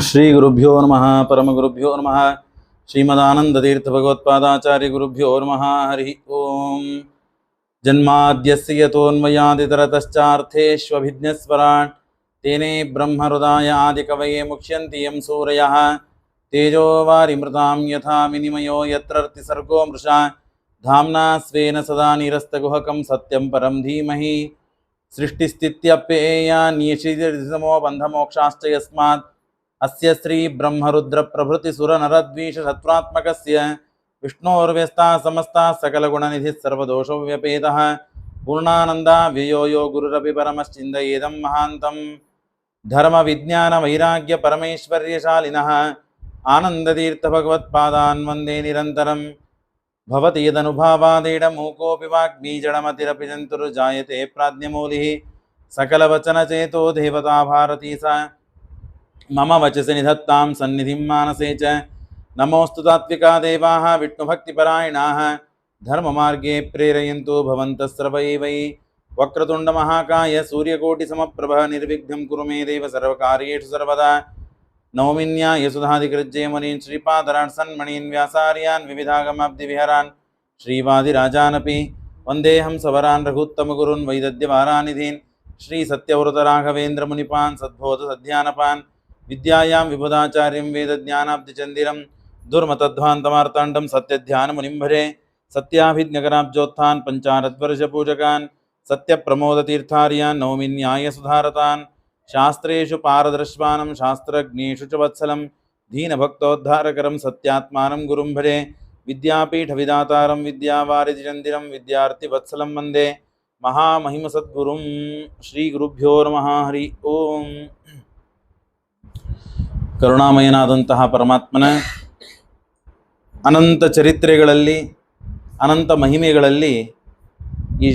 ಶ್ರೀ ಗುರುಭ್ಯೋ ನಮಃ ಪರಮಗುರುಭ್ಯೋ ನಮಃ ಶ್ರೀಮದಾನಂದತೀರ್ಥ ಭಗವತ್ಪಾದಾಚಾರ್ಯ ಗುರುಭ್ಯೋ ನಮಃ ಹರಿ ಓಂ. ಜನ್ಮಾದ್ಯಸ್ಯ ಯತೋನ್ಮಯಾದಿತರತಶ್ಚಾರ್ಥೇಷ್ವಭಿಜ್ಞಸ್ವರಾಟ್ ತೇನೇ ಬ್ರಹ್ಮಹೃದಾಯ ಆದಿಕವಯೇ ಮುಖ್ಯಂತಿ ಯಂ ಸೂರಯಃ ತೇಜೋ ವಾರಿಮೃತಾಂ ಯಥಾ ವಿನಿಮಯೋ ಯತ್ರರ್ತಿ ಸರ್ಗೋ ಮೃಷಾ ಧಾಮ್ನಾ ಸ್ವೇನ ಸದಾ ನಿರಸ್ತಗುಹಕಂ ಸತ್ಯಂ ಪರಂ ಧೀಮಹಿ ಸೃಷ್ಟಿಸ್ಥಿತ್ಯಪ್ಯೇಯಾನ್ಯೇಷಿತಮೋ ಬಂಧಮೋಕ್ಷಾಶ್ಚ ಯಸ್ಮಾತ್ ಅಸ್ಯ ಶ್ರೀ ಬ್ರಹ್ಮರುದ್ರ ಪ್ರಭೃತಿ ಸುರ ನರದ್ವೀಷ ಶತ್ರುತ್ಮಕಸ್ಯ ವಿಷ್ಣೋರ್ವ್ಯಸ್ತಾ ಸಮಸ್ತಾ ಸಕಲಗುಣನಿಧಿ ಸರ್ವದೋಷವ್ಯಪೇತಃ ಪೂರ್ಣಾನಂದ ವ್ಯಯೋ ಯೋ ಗುರುರಪಿ ಪರಮಶ್ಚಿಂದಯೇದಂ ಮಹಾಂತಂ ಧರ್ಮ ವಿಜ್ಞಾನ ವೈರಾಗ್ಯ ಪರಮೈಶ್ವರ್ಯಶಾಲಿನಃ ಆನಂದತೀರ್ಥ ಭಗವತ್ಪಾದಾನ್ ವಂದೇ ನಿರಂತರಂ. ಭವತಿ ಯದನುಭಾವಾದೇಡ ಮೂಕೋಪಿ ವಾಗ್ಬೀಜಡಮತಿರಪಿ ಜಂತುರ್ಜಾಯತೆ ಪ್ರಾಜ್ಞಮೂಲಿಃ ಸಕಲವಚನಚೇತೋ ದೇವತಾ ಭಾರತೀ ಸ ಮಮ ವಚಸಿ ನಿಧತ್ತಾಂ ಸನ್ನಿಧಿಂ ಮಾನಸೇ ಚ. ನಮೋऽस्तु ತಾತ್ವಿಕಾ ದೇವಾಃ ವಿಷ್ಣುಭಕ್ತಿಪರಾಯಣಾಃ ಧರ್ಮಮಾರ್ಗೇ ಪ್ರೇರಯन्तु ಭವಂತಃ ಸರ್ವ ವೈ. ವಕ್ರತುಂಡಮಹಾಕಾಯ ಸೂರ್ಯಕೋಟಿಸಮಪ್ರಭ ನಿರ್ವಿಘ್ನಂ ಕುರು ಮೇ ದೇವ ಸರ್ವಕಾರ್ಯೇಷು ಸರ್ವದಾ. ನೌಮಿನ್ಯಾಯ ಸುಧಾಧಿಕೃಜ್ಜಯ ಮುನೀನ್ ಶ್ರೀಪಾದರಾಟ್ ಸನ್ಮಣೀನ್ ವ್ಯಾಸಾರ್ಯಾನ್ ವಿವಿಧಾಗಮಾಬ್ಧಿವಿಹರಾನ್ ಶ್ರೀವಾದಿರಾಜಾನಪಿ ವಂದೇಹಂ ಸವರಾನ್ ರಘುತ್ತಮಗುರುನ್ ವೈದದ್ಯವಾರಾನಿಧೀನ್ ಶ್ರೀ ಸತ್ಯವೃತ ರಾಘವೇಂದ್ರ ಮುನಿಪಾನ್ ಸದ್ಬೋಧ ಸಧ್ಯಾನಪಾನ್ ವಿದ್ಯಾಯಾಂ ವಿಬುಧಾಚಾರ್ಯಂ ವೇದಜ್ಞಾನಾಬ್ಧಿಚಂದಿರಂ ದುರ್ಮತಧ್ವಾಂತಮಾರ್ತಾಂಡಂ ಸತ್ಯಧ್ಯಾನ ಮುನಿಂಭರೆ. ಸತ್ಯಾಭಿಜ್ಞಕರಾಬ್ಜೋತ್ಥಾನ್ ಪಂಚಾರದ್ವರ್ಷಪೂಜಕಾನ್ ಸತ್ಯಪ್ರಮೋದತೀರ್ಥಾರ್ಯಾನ್ ನೌಮಿನ್ಯಾಯ ಸುಧಾರತಾನ್. ಶಾಸ್ತ್ರೇಷು ಪಾರದರ್ಶ್ವಾನಂ ಶಾಸ್ತ್ರಜ್ಞೇಷು ಚ ವತ್ಸಲಂ ದೀನಭಕ್ತೋದ್ಧಾರಕರಂ ಸತ್ಯಾತ್ಮಾನಂ ಗುರುಂ ಭಜೆ. ವಿದ್ಯಾಪೀಠವಿದಾತಾರಂ ವಿದ್ಯಾವಾರಿಧಿಚಂದಿರಂ ವಿದ್ಯಾರ್ಥಿವತ್ಸಲಂ ವಂದೇ ಮಹಾಮಹಿಮಸದ್ಗುರುಂ. ಶ್ರೀ ಗುರುಭ್ಯೋ ನಮಃ ಹರಿ ಓಂ. ಕರುಣಾಮಯನಾದಂತಹ ಪರಮಾತ್ಮನ ಅನಂತ ಚರಿತ್ರೆಗಳಲ್ಲಿ ಅನಂತ ಮಹಿಮೆಗಳಲ್ಲಿ ಈ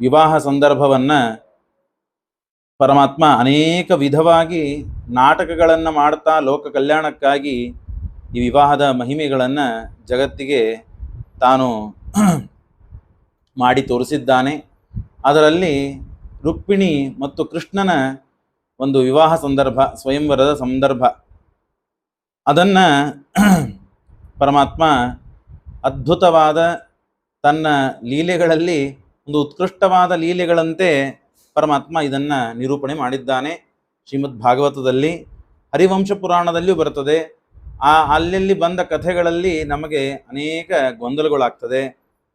ವಿವಾಹ ಸಂದರ್ಭವನ್ನು ಪರಮಾತ್ಮ ಅನೇಕ ವಿಧವಾಗಿ ನಾಟಕಗಳನ್ನು ಮಾಡ್ತಾ ಲೋಕ ಕಲ್ಯಾಣಕ್ಕಾಗಿ ಈ ವಿವಾಹದ ಮಹಿಮೆಗಳನ್ನು ಜಗತ್ತಿಗೆ ತಾನು ಮಾಡಿ ತೋರಿಸಿದ್ದಾನೆ. ಅದರಲ್ಲಿ ರುಕ್ಮಿಣಿ ಮತ್ತು ಕೃಷ್ಣನ ಒಂದು ವಿವಾಹ ಸಂದರ್ಭ, ಸ್ವಯಂವರದ ಸಂದರ್ಭ, ಅದನ್ನು ಪರಮಾತ್ಮ ಅದ್ಭುತವಾದ ತನ್ನ ಲೀಲೆಗಳಲ್ಲಿ ಒಂದು ಉತ್ಕೃಷ್ಟವಾದ ಲೀಲೆಗಳಂತೆ ಪರಮಾತ್ಮ ಇದನ್ನು ನಿರೂಪಣೆ ಮಾಡಿದ್ದಾನೆ. ಶ್ರೀಮದ್ ಭಾಗವತದಲ್ಲಿ, ಹರಿವಂಶ ಪುರಾಣದಲ್ಲಿಯೂ ಬರ್ತದೆ. ಅಲ್ಲಲ್ಲಿ ಬಂದ ಕಥೆಗಳಲ್ಲಿ ನಮಗೆ ಅನೇಕ ಗೊಂದಲಗಳಾಗ್ತದೆ,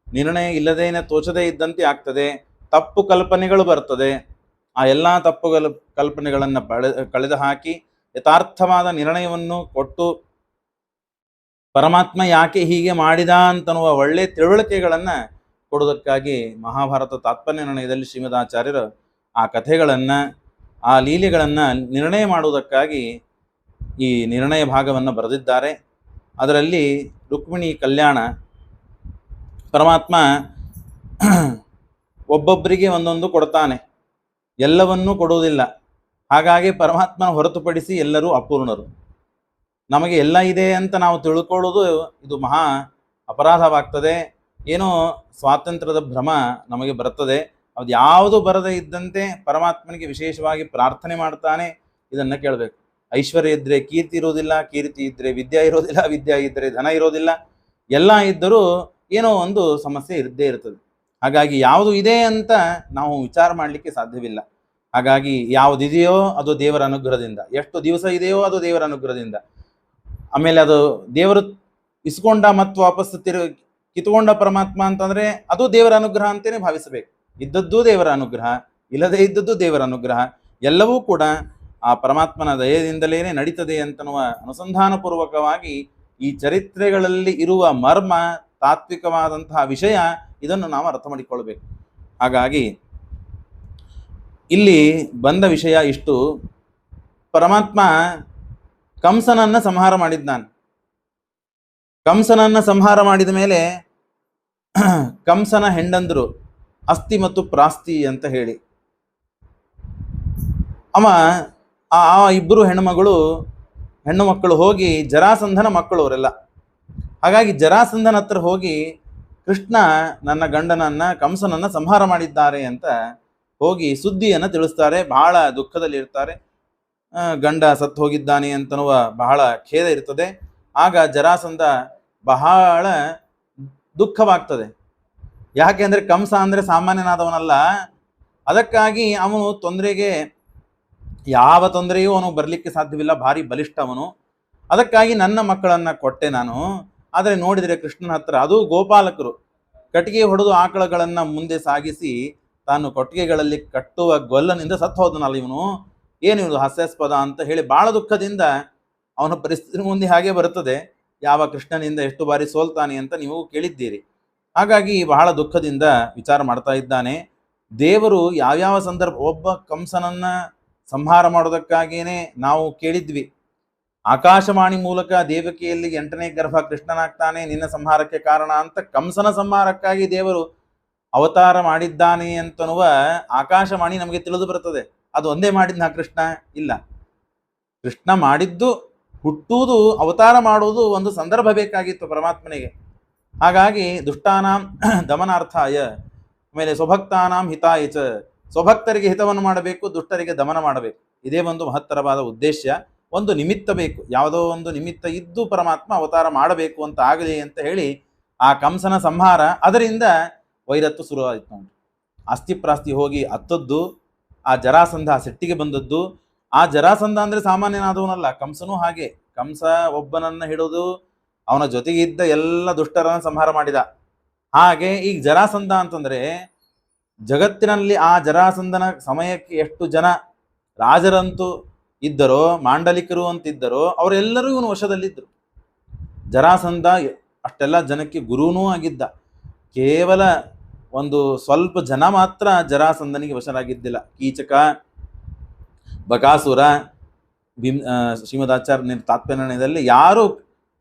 ನಿರ್ಣಯ ಇಲ್ಲದೇನೆ ತೋಚದೇ ಇದ್ದಂತೆ ಆಗ್ತದೆ, ತಪ್ಪು ಕಲ್ಪನೆಗಳು ಬರ್ತದೆ. ಆ ಎಲ್ಲ ತಪ್ಪು ಕಲ್ಪನೆಗಳನ್ನು ಕಳೆದು ಹಾಕಿ ಯಥಾರ್ಥವಾದ ನಿರ್ಣಯವನ್ನು ಕೊಟ್ಟು ಪರಮಾತ್ಮ ಯಾಕೆ ಹೀಗೆ ಮಾಡಿದ ಅಂತನ್ನುವ ಒಳ್ಳೆಯ ತಿಳುವಳಿಕೆಗಳನ್ನು ಕೊಡೋದಕ್ಕಾಗಿ ಮಹಾಭಾರತ ತಾತ್ಪರ್ಯ ನಿರ್ಣಯದಲ್ಲಿ ಶ್ರೀಮದಾಚಾರ್ಯರು ಆ ಕಥೆಗಳನ್ನು, ಆ ಲೀಲೆಗಳನ್ನು ನಿರ್ಣಯ ಮಾಡುವುದಕ್ಕಾಗಿ ಈ ನಿರ್ಣಯ ಭಾಗವನ್ನು ಬರೆದಿದ್ದಾರೆ. ಅದರಲ್ಲಿ ರುಕ್ಮಿಣಿ ಕಲ್ಯಾಣ, ಪರಮಾತ್ಮ ಒಬ್ಬೊಬ್ಬರಿಗೆ ಒಂದೊಂದು ಕೊಡ್ತಾನೆ, ಎಲ್ಲವನ್ನೂ ಕೊಡುವುದಿಲ್ಲ. ಹಾಗಾಗಿ ಪರಮಾತ್ಮನ ಹೊರತುಪಡಿಸಿ ಎಲ್ಲರೂ ಅಪೂರ್ಣರು. ನಮಗೆ ಎಲ್ಲ ಇದೆ ಅಂತ ನಾವು ತಿಳ್ಕೊಳ್ಳೋದು ಇದು ಮಹಾ ಅಪರಾಧವಾಗ್ತದೆ. ಏನೋ ಸ್ವಾತಂತ್ರ್ಯದ ಭ್ರಮ ನಮಗೆ ಬರ್ತದೆ. ಅದು ಯಾವುದು ಬರದೇ ಇದ್ದಂತೆ ಪರಮಾತ್ಮನಿಗೆ ವಿಶೇಷವಾಗಿ ಪ್ರಾರ್ಥನೆ ಮಾಡ್ತಾನೆ. ಇದನ್ನು ಕೇಳಬೇಕು. ಐಶ್ವರ್ಯ ಇದ್ದರೆ ಕೀರ್ತಿ ಇರೋದಿಲ್ಲ, ಕೀರ್ತಿ ಇದ್ದರೆ ವಿದ್ಯೆ ಇರೋದಿಲ್ಲ, ವಿದ್ಯೆ ಇದ್ದರೆ ಧನ ಇರೋದಿಲ್ಲ. ಎಲ್ಲ ಇದ್ದರೂ ಏನೋ ಒಂದು ಸಮಸ್ಯೆ ಇದ್ದೇ ಇರ್ತದೆ. ಹಾಗಾಗಿ ಯಾವುದು ಇದೆ ಅಂತ ನಾವು ವಿಚಾರ ಮಾಡಲಿಕ್ಕೆ ಸಾಧ್ಯವಿಲ್ಲ. ಹಾಗಾಗಿ ಯಾವುದಿದೆಯೋ ಅದು ದೇವರ ಅನುಗ್ರಹದಿಂದ, ಎಷ್ಟು ದಿವಸ ಇದೆಯೋ ಅದು ದೇವರ ಅನುಗ್ರಹದಿಂದ. ಆಮೇಲೆ ಅದು ದೇವರು ಇಸ್ಕೊಂಡ ಮತ್ತು ವಾಪಸ್ ಕಿತ್ಕೊಂಡ ಪರಮಾತ್ಮ ಅಂತಂದರೆ ಅದು ದೇವರ ಅನುಗ್ರಹ ಅಂತಲೇ ಭಾವಿಸಬೇಕು. ಇದ್ದದ್ದು ದೇವರ ಅನುಗ್ರಹ, ಇಲ್ಲದೇ ಇದ್ದದ್ದು ದೇವರ ಅನುಗ್ರಹ. ಎಲ್ಲವೂ ಕೂಡ ಆ ಪರಮಾತ್ಮನ ದಯದಿಂದಲೇ ನಡೀತದೆ ಅಂತನ್ನುವ ಅನುಸಂಧಾನಪೂರ್ವಕವಾಗಿ ಈ ಚರಿತ್ರೆಗಳಲ್ಲಿ ಇರುವ ಮರ್ಮ, ತಾತ್ವಿಕವಾದಂತಹ ವಿಷಯ, ಇದನ್ನು ನಾವು ಅರ್ಥ ಮಾಡಿಕೊಳ್ಬೇಕು. ಹಾಗಾಗಿ ಇಲ್ಲಿ ಬಂದ ವಿಷಯ ಇಷ್ಟು. ಪರಮಾತ್ಮ ಕಂಸನನ್ನು ಸಂಹಾರ ಮಾಡಿದ್ದಾನೆ. ಕಂಸನನ್ನು ಸಂಹಾರ ಮಾಡಿದ ಮೇಲೆ ಕಂಸನ ಹೆಂಡಂದರು ಅಸ್ತಿ ಮತ್ತು ಪ್ರಾಸ್ತಿ ಅಂತ ಹೇಳಿ, ಆ ಇಬ್ಬರು ಹೆಣ್ಣು ಮಕ್ಕಳು ಹೋಗಿ ಜರಾಸಂಧನ ಮಕ್ಕಳು ಅವರೆಲ್ಲ. ಹಾಗಾಗಿ ಜರಾಸಂಧನ ಹತ್ರ ಹೋಗಿ ಕೃಷ್ಣ ನನ್ನ ಗಂಡನನ್ನು ಕಂಸನನ್ನು ಸಂಹಾರ ಮಾಡಿದ್ದಾರೆ ಅಂತ ಹೋಗಿ ಸುದ್ದಿಯನ್ನು ತಿಳಿಸ್ತಾರೆ. ಬಹಳ ದುಃಖದಲ್ಲಿ ಇರ್ತಾರೆ. ಗಂಡ ಸತ್ತು ಹೋಗಿದ್ದಾನೆ ಅಂತನ್ನುವ ಬಹಳ ಖೇದ ಇರ್ತದೆ. ಆಗ ಜರಾಸಂಧ ಬಹಳ ದುಃಖವಾಗ್ತದೆ. ಯಾಕೆ ಅಂದರೆ ಕಂಸ ಅಂದರೆ ಸಾಮಾನ್ಯನಾದವನಲ್ಲ. ಅದಕ್ಕಾಗಿ ಅವನು ತೊಂದರೆಗೆ ಯಾವ ತೊಂದರೆಯೂ ಅವನು ಬರಲಿಕ್ಕೆ ಸಾಧ್ಯವಿಲ್ಲ, ಭಾರಿ ಬಲಿಷ್ಠ ಅವನು. ಅದಕ್ಕಾಗಿ ನನ್ನ ಮಕ್ಕಳನ್ನು ಕೊಟ್ಟೆ ನಾನು. ಆದರೆ ನೋಡಿದರೆ ಕೃಷ್ಣನ ಹತ್ರ ಅದು ಗೋಪಾಲಕರು ಕಟ್ಟಿಗೆ ಹೊಡೆದು ಆಕಳಗಳನ್ನು ಮುಂದೆ ಸಾಗಿಸಿ ತಾನು ಕೊಟ್ಟಿಗೆಗಳಲ್ಲಿ ಕಟ್ಟುವ ಗೊಲ್ಲನಿಂದ ಸತ್ತು ಹೋದನಲ್ಲ ಇವನು, ಏನು ಇವನು ಹಾಸ್ಯಾಸ್ಪದ ಅಂತ ಹೇಳಿ ಬಹಳ ದುಃಖದಿಂದ ಅವನ ಪರಿಸ್ಥಿತಿ ಮುಂದೆ ಹಾಗೆ ಬರುತ್ತದೆ. ಯಾವ ಕೃಷ್ಣನಿಂದ ಎಷ್ಟು ಬಾರಿ ಸೋಲ್ತಾನೆ ಅಂತ ನೀವು ಕೇಳಿದ್ದೀರಿ. ಹಾಗಾಗಿ ಬಹಳ ದುಃಖದಿಂದ ವಿಚಾರ ಮಾಡ್ತಾ ಇದ್ದಾನೆ. ದೇವರು ಯಾವ್ಯಾವ ಸಂದರ್ಭ, ಒಬ್ಬ ಕಂಸನನ್ನ ಸಂಹಾರ ಮಾಡೋದಕ್ಕಾಗಿಯೇ ನಾವು ಕೇಳಿದ್ವಿ, ಆಕಾಶವಾಣಿ ಮೂಲಕ ದೇವಕಿಯಲ್ಲಿ 8ನೇ ಗರ್ಭ ಕೃಷ್ಣನಾಗ್ತಾನೆ ನಿನ್ನ ಸಂಹಾರಕ್ಕೆ ಕಾರಣ ಅಂತ. ಕಂಸನ ಸಂಹಾರಕ್ಕಾಗಿ ದೇವರು ಅವತಾರ ಮಾಡಿದ್ದಾನೆ ಅಂತನ್ನುವ ಆಕಾಶವಾಣಿ ನಮಗೆ ತಿಳಿದು ಬರ್ತದೆ. ಅದು ಒಂದೇ ಮಾಡಿದ್ನ ಕೃಷ್ಣ? ಇಲ್ಲ. ಕೃಷ್ಣ ಮಾಡಿದ್ದು, ಹುಟ್ಟುವುದು, ಅವತಾರ ಮಾಡುವುದು ಒಂದು ಸಂದರ್ಭ ಬೇಕಾಗಿತ್ತು ಪರಮಾತ್ಮನಿಗೆ. ಹಾಗಾಗಿ ದುಷ್ಟಾನಾಂ ದಮನಾರ್ಥಾಯ, ಆಮೇಲೆ ಸ್ವಭಕ್ತಾನಾಂ ಹಿತಾಯ ಚ, ಸ್ವಭಕ್ತರಿಗೆ ಹಿತವನ್ನು ಮಾಡಬೇಕು, ದುಷ್ಟರಿಗೆ ದಮನ ಮಾಡಬೇಕು. ಇದೇ ಒಂದು ಮಹತ್ತರವಾದ ಉದ್ದೇಶ. ಒಂದು ನಿಮಿತ್ತ ಬೇಕು, ಯಾವುದೋ ಒಂದು ನಿಮಿತ್ತ ಇದ್ದು ಪರಮಾತ್ಮ ಅವತಾರ ಮಾಡಬೇಕು ಅಂತ ಆಗಲಿ ಅಂತ ಹೇಳಿ ಆ ಕಂಸನ ಸಂಹಾರ, ಅದರಿಂದ ವೈರತ್ವ ಶುರುವಾಯಿತು ನೋಡಿ. ಆಸ್ತಿ ಪ್ರಾಸ್ತಿ ಹೋಗಿ ಹತ್ತದ್ದು, ಆ ಜರಾಸಂಧ ಸಿಟ್ಟಿಗೆ ಬಂದದ್ದು. ಆ ಜರಾಸಂಧ ಅಂದರೆ ಸಾಮಾನ್ಯನಾದವನಲ್ಲ, ಕಂಸನೂ ಹಾಗೆ. ಕಂಸ ಒಬ್ಬನನ್ನು ಹಿಡಿದು ಅವನ ಜೊತೆಗೆ ಇದ್ದ ಎಲ್ಲ ದುಷ್ಟರನ್ನು ಸಂಹಾರ ಮಾಡಿದ. ಹಾಗೆ ಈಗ ಜರಾಸಂಧ ಅಂತಂದರೆ ಜಗತ್ತಿನಲ್ಲಿ ಆ ಜರಾಸಂಧನ ಸಮಯಕ್ಕೆ ಎಷ್ಟು ಜನ ರಾಜರಂತೂ ಇದ್ದರೋ, ಮಾಂಡಲಿಕರು ಅಂತಿದ್ದರೋ, ಅವರೆಲ್ಲರೂ ಇವನು ವಶದಲ್ಲಿದ್ದರು. ಜರಾಸಂಧ ಅಷ್ಟೆಲ್ಲ ಜನಕ್ಕೆ ಗುರುನೂ ಆಗಿದ್ದ. ಕೇವಲ ಒಂದು ಸ್ವಲ್ಪ ಜನ ಮಾತ್ರ ಜರಾಸಂಧನಿಗೆ ವಶರಾಗಿದ್ದಿಲ್ಲ. ಕೀಚಕ, ಬಕಾಸುರ, ಶ್ರೀಮದಾಚಾರ್ಯ ತಾತ್ಪರ್ಯದಲ್ಲಿ ಯಾರು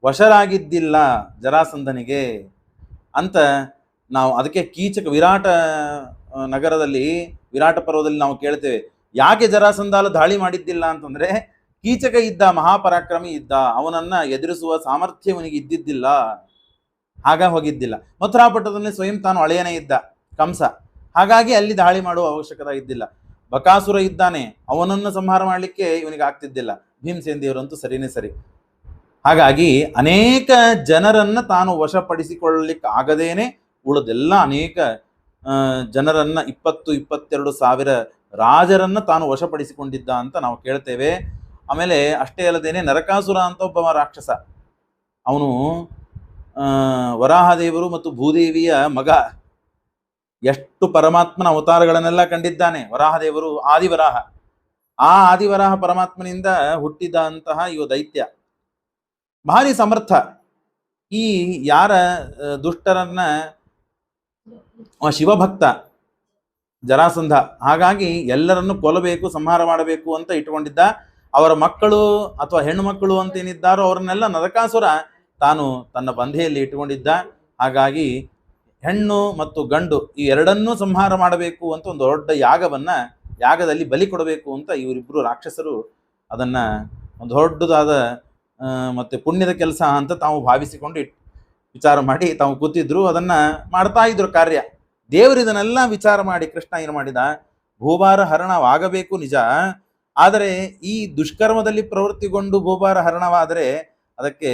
ವಶರಾಗಿದ್ದಿಲ್ಲ ಜರಾಸಂಧನಿಗೆ ಅಂತ ನಾವು ಅದಕ್ಕೆ ಕೀಚಕ ವಿರಾಟ ನಗರದಲ್ಲಿ, ವಿರಾಟ ಪರ್ವದಲ್ಲಿ ನಾವು ಕೇಳ್ತೇವೆ, ಯಾಕೆ ಜರಾಸಂಧಾಲು ದಾಳಿ ಮಾಡಿದ್ದಿಲ್ಲ ಅಂತಂದ್ರೆ ಕೀಚಕ ಇದ್ದ, ಮಹಾಪರಾಕ್ರಮಿ ಇದ್ದ, ಅವನನ್ನ ಎದುರಿಸುವ ಸಾಮರ್ಥ್ಯ ಅವನಿಗೆ ಇದ್ದಿದ್ದಿಲ್ಲ, ಹಾಗ ಹೋಗಿದ್ದಿಲ್ಲ. ಮಥುರಾಪಟ್ಟಣದಲ್ಲಿ ಸ್ವಯಂ ತಾನು ಅಳೆಯನೇ ಇದ್ದ ಕಂಸ, ಹಾಗಾಗಿ ಅಲ್ಲಿ ದಾಳಿ ಮಾಡುವ ಅವಶ್ಯಕತೆ ಇದ್ದಿಲ್ಲ. ಬಕಾಸುರ ಇದ್ದಾನೆ, ಅವನನ್ನು ಸಂಹಾರ ಮಾಡಲಿಕ್ಕೆ ಇವನಿಗೆ ಆಗ್ತಿದ್ದಿಲ್ಲ. ಭೀಮಸೇನ ದೇವರಂತೂ ಸರಿನೇ ಸರಿ. ಹಾಗಾಗಿ ಅನೇಕ ಜನರನ್ನ ತಾನು ವಶಪಡಿಸಿಕೊಳ್ಳಲಿಕ್ಕೆ ಆಗದೇನೆ ಉಳಿದೆಲ್ಲ ಅನೇಕ ಜನರನ್ನ 20-22 ಸಾವಿರ ರಾಜರನ್ನ ತಾನು ವಶಪಡಿಸಿಕೊಂಡಿದ್ದ ಅಂತ ನಾವು ಕೇಳ್ತೇವೆ. ಆಮೇಲೆ ಅಷ್ಟೇ ಅಲ್ಲದೇನೆ ನರಕಾಸುರ ಅಂತ ಒಬ್ಬ ರಾಕ್ಷಸ, ಅವನು ವರಾಹದೇವರು ಮತ್ತು ಭೂದೇವಿಯ ಮಗ. ಎಷ್ಟು ಪರಮಾತ್ಮನ ಅವತಾರಗಳನ್ನೆಲ್ಲ ಕಂಡಿದ್ದಾನೆ ವರಾಹದೇವರು. ಆದಿವರಾಹ, ಆ ಆದಿವರಾಹ ಪರಮಾತ್ಮನಿಂದ ಹುಟ್ಟಿದ ಅಂತಹ ಇವ ದೈತ್ಯ, ಭಾರಿ ಸಮರ್ಥ. ಈ ಯಾರ ದುಷ್ಟರನ್ನ ಶಿವಭಕ್ತ ಜರಾಸಂಧ, ಹಾಗಾಗಿ ಎಲ್ಲರನ್ನು ಕೊಲ್ಲಬೇಕು, ಸಂಹಾರ ಮಾಡಬೇಕು ಅಂತ ಇಟ್ಕೊಂಡಿದ್ದ. ಅವರ ಮಕ್ಕಳು ಅಥವಾ ಹೆಣ್ಣು ಮಕ್ಕಳು ಅಂತೇನಿದ್ದಾರೋ ಅವರನ್ನೆಲ್ಲ ನರಕಾಸುರ ತಾನು ತನ್ನ ಬಂಧೆಯಲ್ಲಿ ಇಟ್ಟುಕೊಂಡಿದ್ದ. ಹಾಗಾಗಿ ಹೆಣ್ಣು ಮತ್ತು ಗಂಡು ಈ ಎರಡನ್ನೂ ಸಂಹಾರ ಮಾಡಬೇಕು ಅಂತ ಒಂದು ದೊಡ್ಡ ಯಾಗದಲ್ಲಿ ಬಲಿ ಕೊಡಬೇಕು ಅಂತ ಇವರಿಬ್ಬರು ರಾಕ್ಷಸರು ಅದನ್ನ ಒಂದು ದೊಡ್ಡದಾದ ಮತ್ತೆ ಪುಣ್ಯದ ಕೆಲಸ ಅಂತ ತಾವು ಭಾವಿಸಿಕೊಂಡು ವಿಚಾರ ಮಾಡಿ ತಾವು ಕೂತಿದ್ರು, ಅದನ್ನ ಮಾಡ್ತಾ ಇದ್ರು ಕಾರ್ಯ. ದೇವರು ಇದನ್ನೆಲ್ಲ ವಿಚಾರ ಮಾಡಿ ಕೃಷ್ಣ ಏನು ಮಾಡಿದ, ಭೂಭಾರ ಹರಣವಾಗಬೇಕು ನಿಜ, ಆದರೆ ಈ ದುಷ್ಕರ್ಮದಲ್ಲಿ ಪ್ರವೃತ್ತಿಗೊಂಡು ಭೂಭಾರ ಹರಣವಾದರೆ ಅದಕ್ಕೆ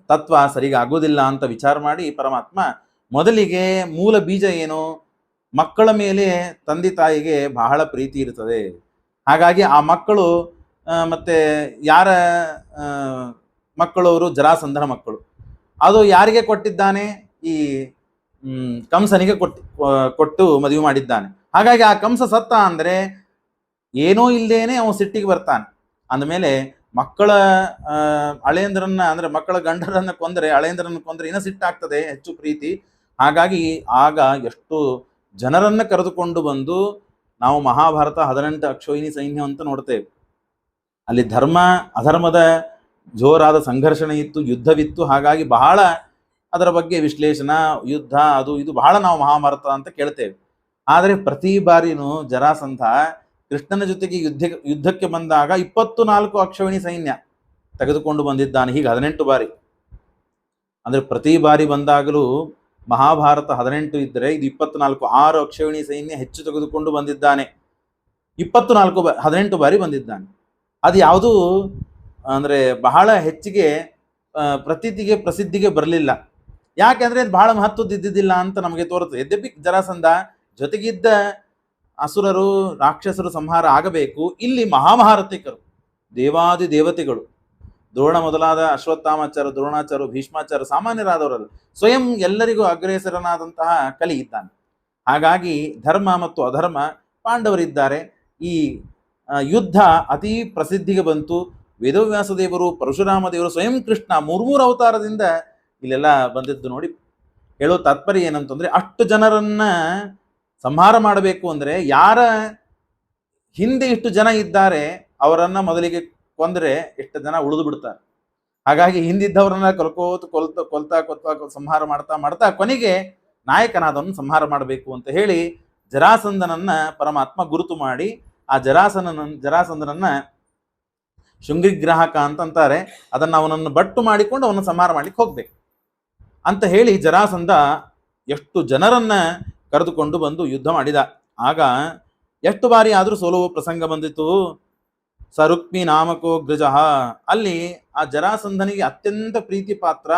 ತತ್ವ ಸರಿಗೆ ಆಗೋದಿಲ್ಲ ಅಂತ ವಿಚಾರ ಮಾಡಿ ಪರಮಾತ್ಮ ಮೊದಲಿಗೆ ಮೂಲ ಬೀಜ ಏನು, ಮಕ್ಕಳ ಮೇಲೆ ತಂದೆ ತಾಯಿಗೆ ಬಹಳ ಪ್ರೀತಿ ಇರ್ತದೆ. ಹಾಗಾಗಿ ಆ ಮಕ್ಕಳು ಮತ್ತೆ ಯಾರ ಮಕ್ಕಳು, ಅವರು ಜರಾಸಂಧನ ಮಕ್ಕಳು. ಅದು ಯಾರಿಗೆ ಕೊಟ್ಟಿದ್ದಾನೆ, ಈ ಕಂಸನಿಗೆ ಕೊಟ್ಟು ಮದುವೆ ಮಾಡಿದ್ದಾನೆ. ಹಾಗಾಗಿ ಆ ಕಂಸ ಸತ್ತ ಅಂದ್ರೆ ಏನೋ ಇಲ್ದೇನೆ ಅವನು ಸಿಟ್ಟಿಗೆ ಬರ್ತಾನೆ. ಅಂದಮೇಲೆ ಮಕ್ಕಳ ಹಳೇಂದ್ರನ್ನ ಅಂದ್ರೆ ಮಕ್ಕಳ ಗಂಡರನ್ನ ಕೊಂದರೆ, ಹಳೇಂದ್ರನ್ನ ಕೊಂದರೆ ಇನ್ನೂ ಸಿಟ್ಟಾಗ್ತದೆ, ಹೆಚ್ಚು ಪ್ರೀತಿ. ಹಾಗಾಗಿ ಆಗ ಎಷ್ಟು ಜನರನ್ನ ಕರೆದುಕೊಂಡು ಬಂದು, ನಾವು ಮಹಾಭಾರತ 18 ಅಕ್ಷೋಹಿಣಿ ಸೈನ್ಯ ಅಂತ ನೋಡ್ತೇವೆ. ಅಲ್ಲಿ ಧರ್ಮ ಅಧರ್ಮದ ಜೋರಾದ ಸಂಘರ್ಷಣೆ ಇತ್ತು, ಯುದ್ಧವಿತ್ತು. ಹಾಗಾಗಿ ಬಹಳ ಅದರ ಬಗ್ಗೆ ವಿಶ್ಲೇಷಣಾ, ಯುದ್ಧ, ಅದು ಇದು ಬಹಳ ನಾವು ಮಹಾಭಾರತ ಅಂತ ಕೇಳ್ತೇವೆ. ಆದರೆ ಪ್ರತಿ ಬಾರಿನೂ ಜರಾಸಂಧ ಕೃಷ್ಣನ ಜೊತೆಗೆ ಯುದ್ಧಕ್ಕೆ ಬಂದಾಗ 24 ಅಕ್ಷೋಹಿಣಿ ಸೈನ್ಯ ತೆಗೆದುಕೊಂಡು ಬಂದಿದ್ದಾನೆ. ಹೀಗೆ 18 ಬಾರಿ. ಅಂದ್ರೆ ಪ್ರತಿ ಬಾರಿ ಬಂದಾಗಲೂ ಮಹಾಭಾರತ 18 ಇದ್ದರೆ ಇದು 24, 6 ಅಕ್ಷೋಹಿಣಿ ಸೈನ್ಯ ಹೆಚ್ಚು ತೆಗೆದುಕೊಂಡು ಬಂದಿದ್ದಾನೆ. 18 ಬಾರಿ ಬಂದಿದ್ದಾನೆ. ಅದು ಯಾವುದೂ ಅಂದರೆ ಬಹಳ ಹೆಚ್ಚಿಗೆ ಪ್ರಸಿದ್ಧಿಗೆ ಬರಲಿಲ್ಲ. ಯಾಕೆಂದ್ರೆ ಅದು ಬಹಳ ಮಹತ್ವದ್ದು ಇದ್ದಿದ್ದಿಲ್ಲ ಅಂತ ನಮಗೆ ತೋರುತ್ತದೆ. ಯದ್ಯಪಿ ಜರಾಸಂಧ ಜೊತೆಗಿದ್ದ ಅಸುರರು ರಾಕ್ಷಸರು ಸಂಹಾರ ಆಗಬೇಕು. ಇಲ್ಲಿ ಮಹಾಮಹಾರಥಿಕರು, ದೇವಾದಿ ದೇವತೆಗಳು, ದ್ರೋಣ ಮೊದಲಾದ ಅಶ್ವತ್ಥಾಮಾಚಾರ್ಯ, ದ್ರೋಣಾಚಾರ್ಯ, ಭೀಷ್ಮಾಚಾರ್ಯ ಸಾಮಾನ್ಯರಾದವರಲ್ಲ, ಸ್ವಯಂ ಎಲ್ಲರಿಗೂ ಅಗ್ರೇಸರನಾದಂತಹ ಕಲಿ ಇದ್ದಾನೆ. ಹಾಗಾಗಿ ಧರ್ಮ ಮತ್ತು ಅಧರ್ಮ ಪಾಂಡವರಿದ್ದಾರೆ. ಈ ಯುದ್ಧ ಅತಿ ಪ್ರಸಿದ್ಧಿಗೆ ಬಂತು. ವೇದವ್ಯಾಸ ದೇವರು, ಪರಶುರಾಮ ದೇವರು, ಸ್ವಯಂ ಕೃಷ್ಣ ಮೂರು ಅವತಾರದಿಂದ ಇಲ್ಲೆಲ್ಲ ಬಂದಿದ್ದು ನೋಡಿ. ಹೇಳೋ ತಾತ್ಪರ್ಯ ಏನಂತಂದ್ರೆ, ಅಷ್ಟು ಜನರನ್ನ ಸಂಹಾರ ಮಾಡಬೇಕು ಅಂದ್ರೆ ಯಾರ ಹಿಂದೆ ಇಷ್ಟು ಜನ ಇದ್ದಾರೆ ಅವರನ್ನ ಮೊದಲಿಗೆ ಕೊಂದ್ರೆ ಎಷ್ಟು ಜನ ಉಳಿದು ಬಿಡ್ತಾರೆ. ಹಾಗಾಗಿ ಹಿಂದಿದ್ದವರನ್ನ ಕೊಲ್ತಾ ಸಂಹಾರ ಮಾಡ್ತಾ ಕೊನೆಗೆ ನಾಯಕನಾದವನ್ನ ಸಂಹಾರ ಮಾಡಬೇಕು ಅಂತ ಹೇಳಿ ಜರಾಸಂಧನನ್ನ ಪರಮಾತ್ಮ ಗುರುತು ಮಾಡಿ ಆ ಜರಾಸಂಧನನ್ನ ಶೃಂಗಿಗ್ರಾಹಕ ಅಂತಾರೆ. ಅದನ್ನ ಅವನನ್ನು ಬಟ್ಟು ಮಾಡಿಕೊಂಡು ಅವನ ಸಂಹಾರ ಮಾಡ್ಲಿಕ್ಕೆ ಹೋಗ್ಬೇಕು ಅಂತ ಹೇಳಿ ಜರಾಸಂಧ ಎಷ್ಟು ಜನರನ್ನ ಕರೆದುಕೊಂಡು ಬಂದು ಯುದ್ಧ ಮಾಡಿದ. ಆಗ ಎಷ್ಟು ಬಾರಿ ಆದರೂ ಸೋಲುವ ಪ್ರಸಂಗ ಬಂದಿತ್ತು. ಸರುಕ್ಮಿ ನಾಮಕೋ ಗೃಜಃ, ಅಲ್ಲಿ ಆ ಜರಾಸಂಧನಿಗೆ ಅತ್ಯಂತ ಪ್ರೀತಿ ಪಾತ್ರ,